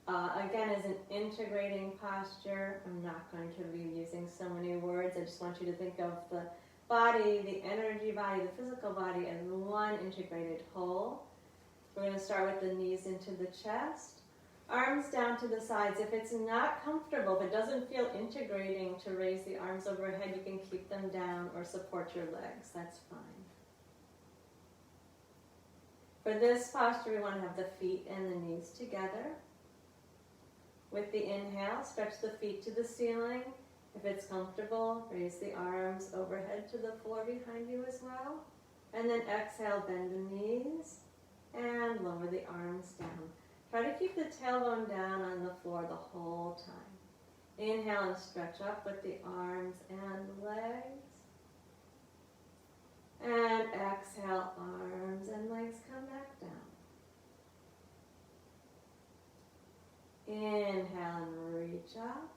Again, as an integrating posture. I'm not going to be using so many words. I just want you to think of the body, the energy body, the physical body as one integrated whole. We're going to start with the knees into the chest. Arms down to the sides. If it's not comfortable, if it doesn't feel integrating to raise the arms overhead, you can keep them down or support your legs. That's fine. For this posture, we want to have the feet and the knees together. With the inhale, stretch the feet to the ceiling. If it's comfortable, raise the arms overhead to the floor behind you as well. And then exhale, bend the knees and lower the arms down. Try to keep the tailbone down on the floor the whole time. Inhale and stretch up with the arms and legs. And exhale, arms and legs come back down. Inhale and reach up.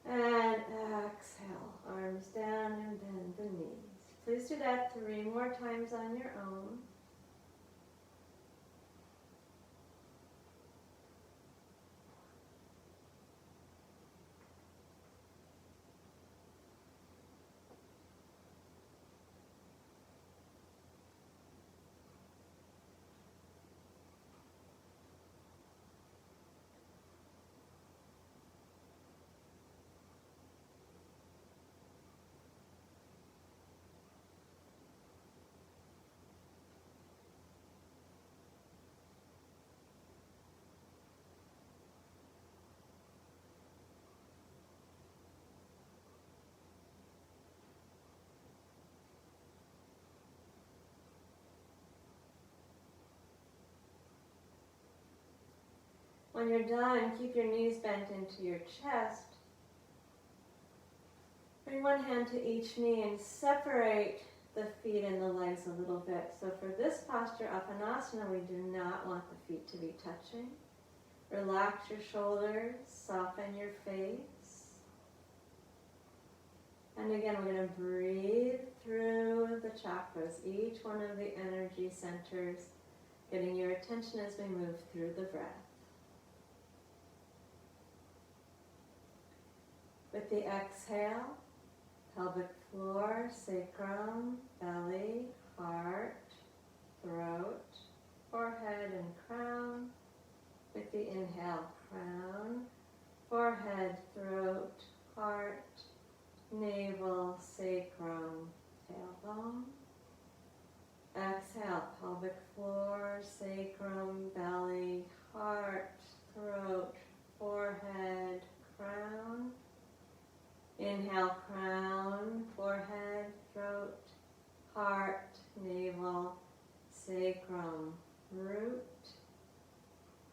And exhale, arms down and bend the knees. Please do that 3 more times on your own. When you're done, keep your knees bent into your chest. Bring one hand to each knee and separate the feet and the legs a little bit. So for this posture, Apanasana, we do not want the feet to be touching. Relax your shoulders, soften your face. And again, we're going to breathe through the chakras, each one of the energy centers, getting your attention as we move through the breath. With the exhale, pelvic floor, sacrum, belly, heart, throat, forehead and crown. With the inhale, crown, forehead, throat, heart, navel, sacrum, tailbone. Exhale, pelvic floor, sacrum, belly, heart, throat, forehead, crown. Inhale, crown, forehead, throat, heart, navel, sacrum, root.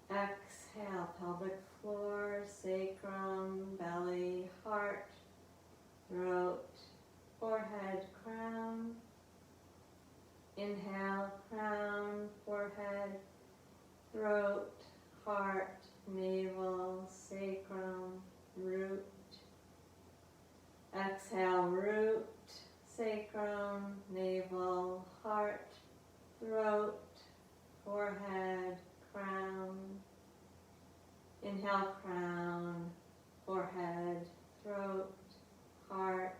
Exhale, pelvic floor, sacrum, belly, heart, throat, forehead, crown. Inhale, crown, forehead, throat, heart, navel, sacrum, root. Exhale, root, sacrum, navel, heart, throat, forehead, crown. Inhale, crown, forehead, throat, heart,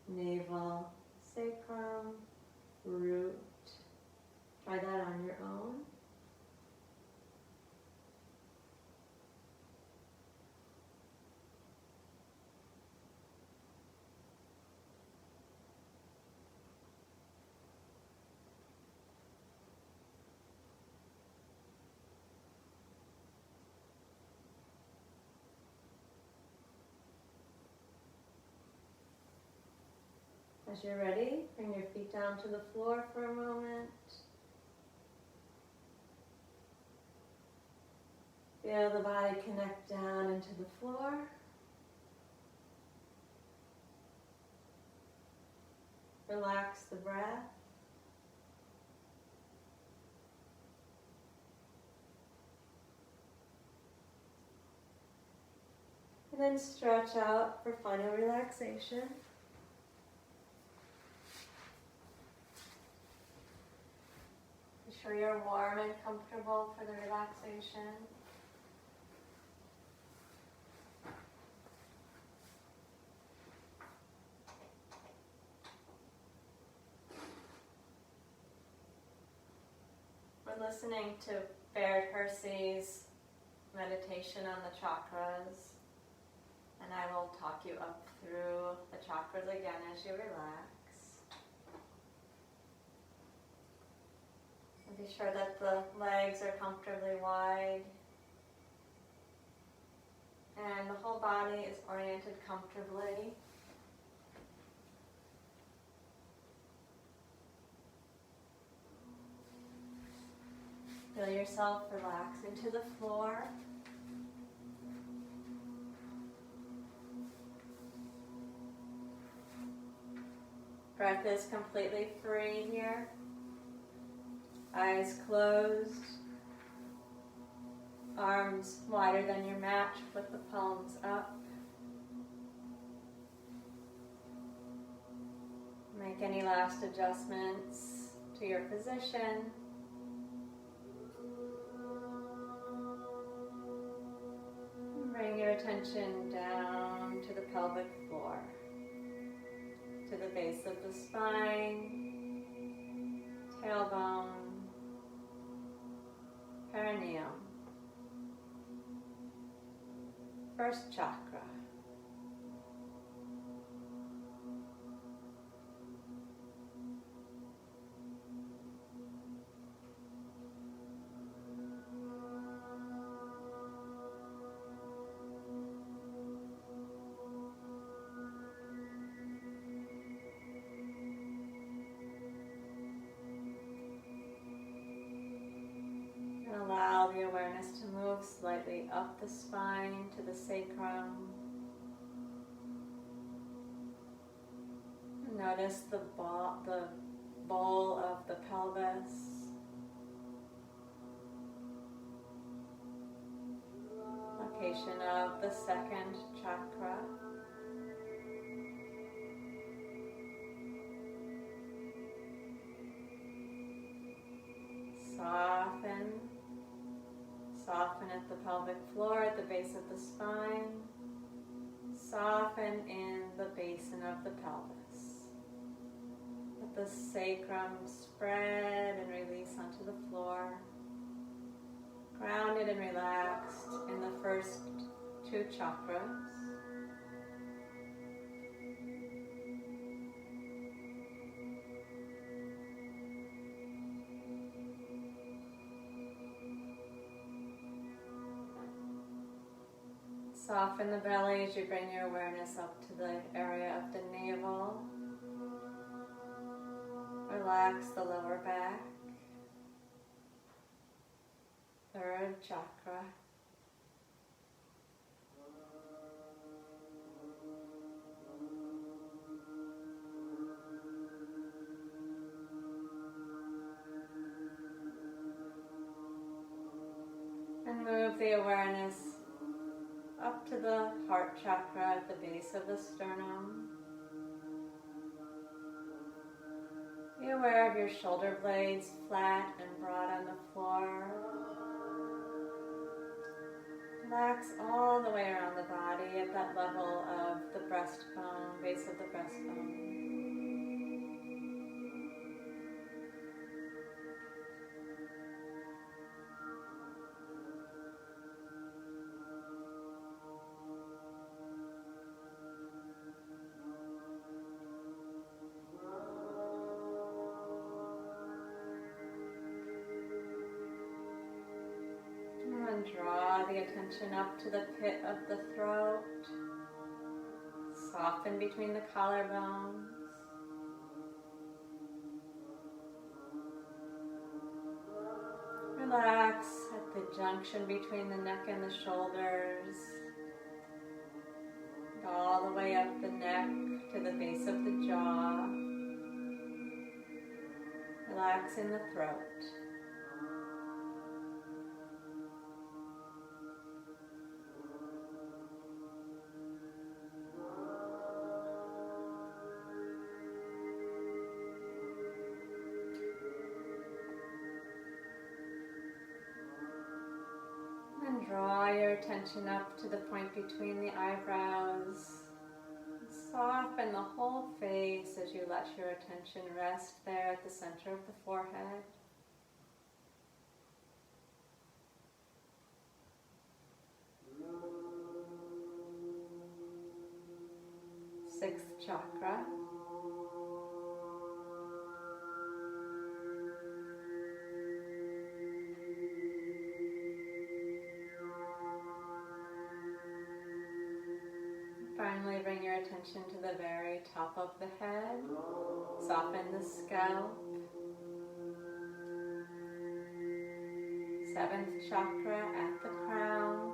navel, sacrum, root. Try that on your own. As you're ready, bring your feet down to the floor for a moment. Feel the body connect down into the floor. Relax the breath. And then stretch out for final relaxation. Be sure you're warm and comfortable for the relaxation. We're listening to Baird Hersey's meditation on the chakras, and I will talk you up through the chakras again as you relax. And be sure that the legs are comfortably wide and the whole body is oriented comfortably. Feel yourself relax into the floor. Breath is completely free here. Eyes closed. Arms wider than your mat with the palms up. Make any last adjustments to your position. Bring your attention down to the pelvic floor, to the base of the spine, tailbone, perineum, first chakra. Allow the awareness to move slightly up the spine to the sacrum. Notice the bowl of the pelvis. Location of the second chakra. Soften at the pelvic floor at the base of the spine. Soften in the basin of the pelvis. Let the sacrum spread and release onto the floor. Grounded and relaxed in the first two chakras. Soften the belly as you bring your awareness up to the area of the navel. Relax the lower back. Third chakra. And move the awareness up to the heart chakra at the base of the sternum. Be aware of your shoulder blades flat and broad on the floor. Relax all the way around the body at that level of the breastbone, base of the breastbone. Draw the attention up to the pit of the throat. Soften between the collarbones. Relax at the junction between the neck and the shoulders. All the way up the neck to the base of the jaw. Relax in the throat. draw your attention up to the point between the eyebrows. Soften the whole face as you let your attention rest there at the center of the forehead. Sixth chakra. Finally, bring your attention to the very top of the head. Soften the scalp. Seventh chakra at the crown.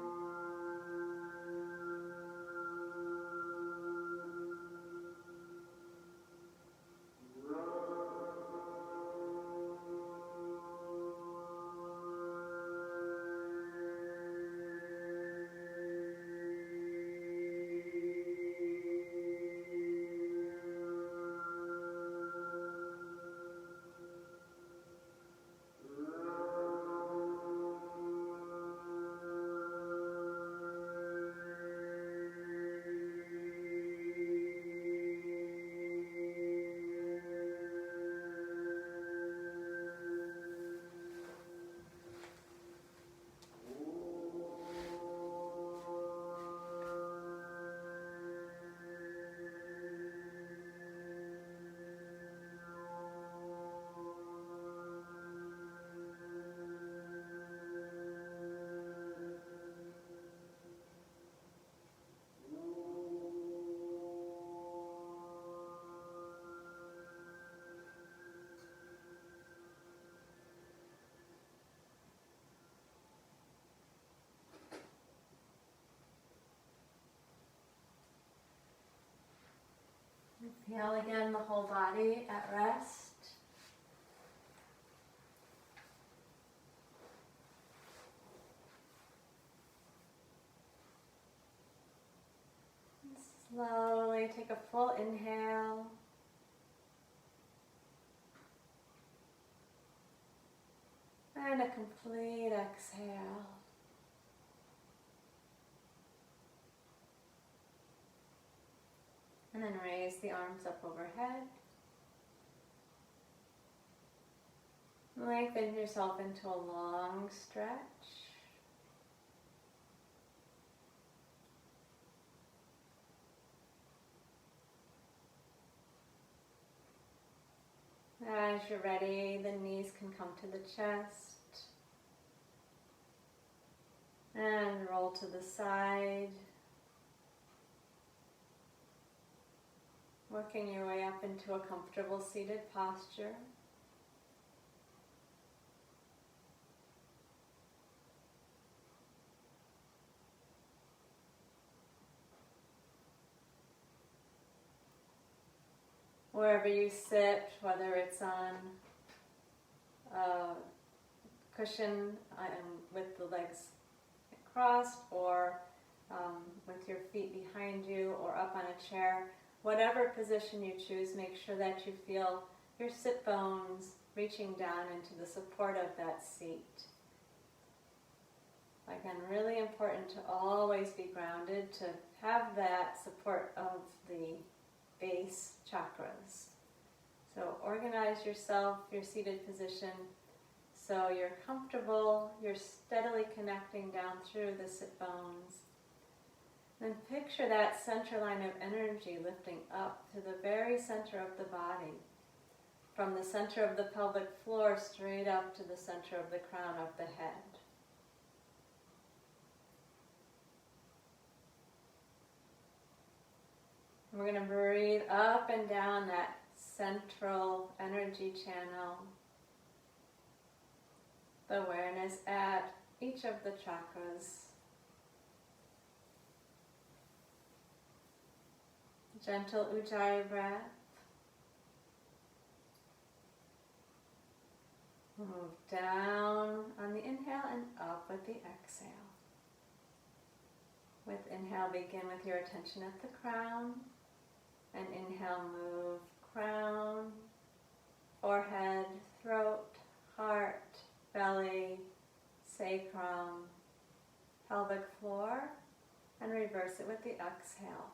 Feel again the whole body at rest. Slowly take a full inhale. And a complete exhale. And then raise the arms up overhead. Lengthen yourself into a long stretch. As you're ready, the knees can come to the chest. And roll to the side. Working your way up into a comfortable seated posture. Wherever you sit, whether it's on a cushion with the legs crossed, or with your feet behind you, or up on a chair, whatever position you choose, make sure that you feel your sit bones reaching down into the support of that seat. Again, really important to always be grounded, to have that support of the base chakras. So organize yourself, your seated position, so you're comfortable, you're steadily connecting down through the sit bones. Then picture that center line of energy lifting up to the very center of the body, from the center of the pelvic floor straight up to the center of the crown of the head. We're going to breathe up and down that central energy channel. The awareness at each of the chakras. Gentle Ujjayi breath. Move down on the inhale and up with the exhale. With inhale, begin with your attention at the crown. And inhale, move crown, forehead, throat, heart, belly, sacrum, pelvic floor, and reverse it with the exhale.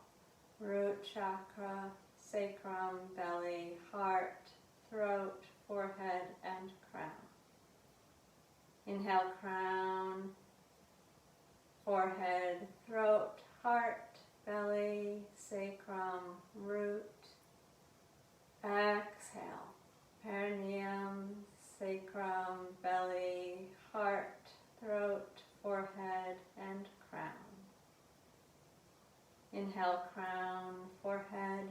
Root chakra, sacrum, belly, heart, throat, forehead, and crown. Inhale, crown, forehead, throat, heart, belly, sacrum, root. Exhale, perineum, sacrum, belly, heart, throat, forehead, and crown. Inhale, crown, forehead,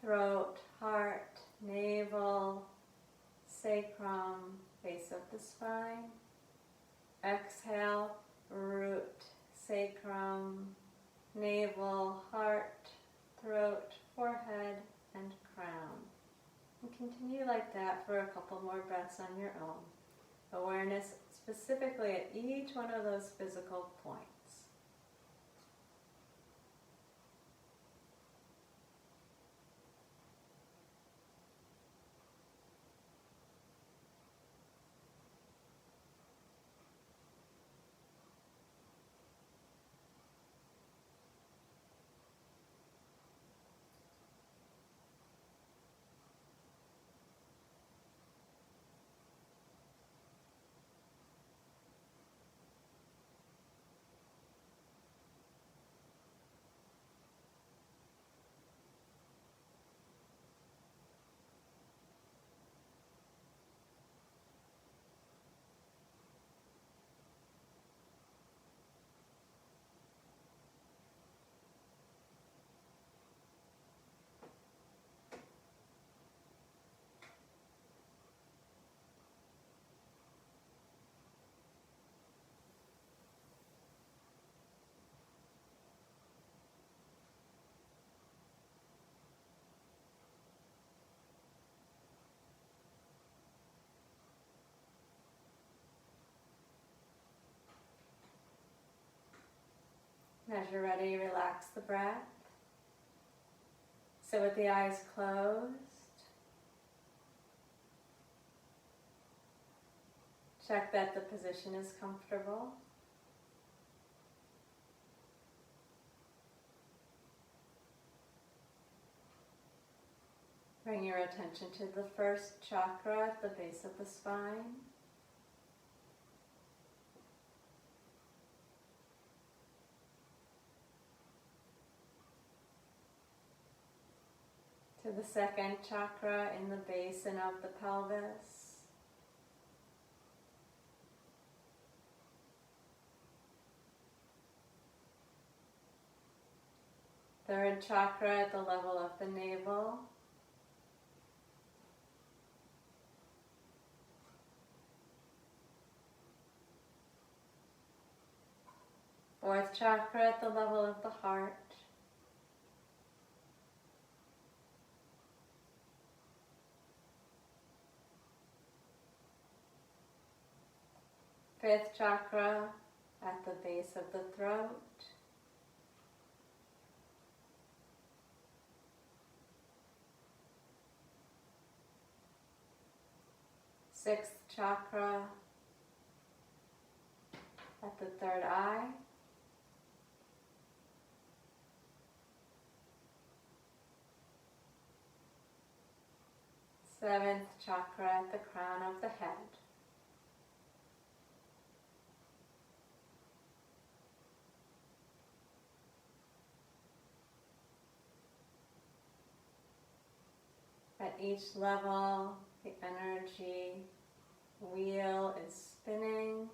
throat, heart, navel, sacrum, base of the spine. Exhale, root, sacrum, navel, heart, throat, forehead, and crown. And continue like that for a couple more breaths on your own. Awareness specifically at each one of those physical points. As you're ready, relax the breath. So with the eyes closed, check that the position is comfortable. Bring your attention to the first chakra at the base of the spine. To the second chakra in the basin of the pelvis. Third chakra at the level of the navel. Fourth chakra at the level of the heart. Fifth chakra at the base of the throat. Sixth chakra at the third eye. Seventh chakra at the crown of the head. At each level, the energy wheel is spinning,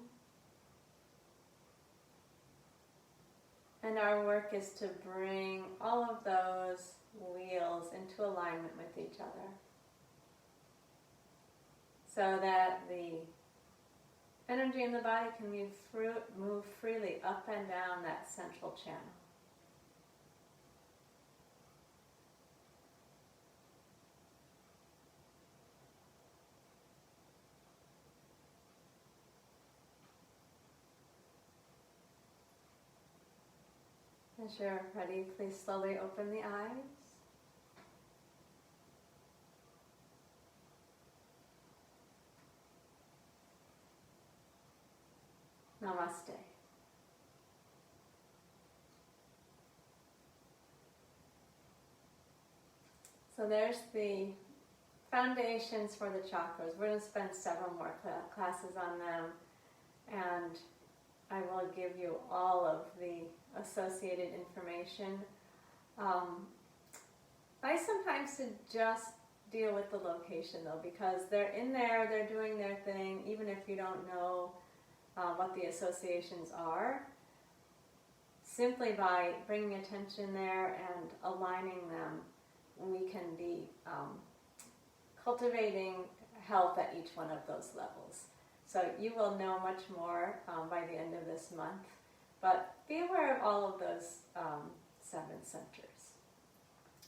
and our work is to bring all of those wheels into alignment with each other so that the energy in the body can move freely up and down that central channel. As you're ready, please slowly open the eyes. Namaste. So there's the foundations for the chakras. We're going to spend several more classes on them, and I will give you all of the associated information. I sometimes suggest deal with the location though, because they're in there, they're doing their thing, even if you don't know what the associations are. Simply by bringing attention there and aligning them, we can be cultivating health at each one of those levels. So you will know much more by the end of this month, but be aware of all of those 7 centers.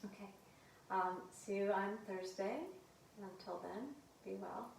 Okay, see you on Thursday. Until then, be well.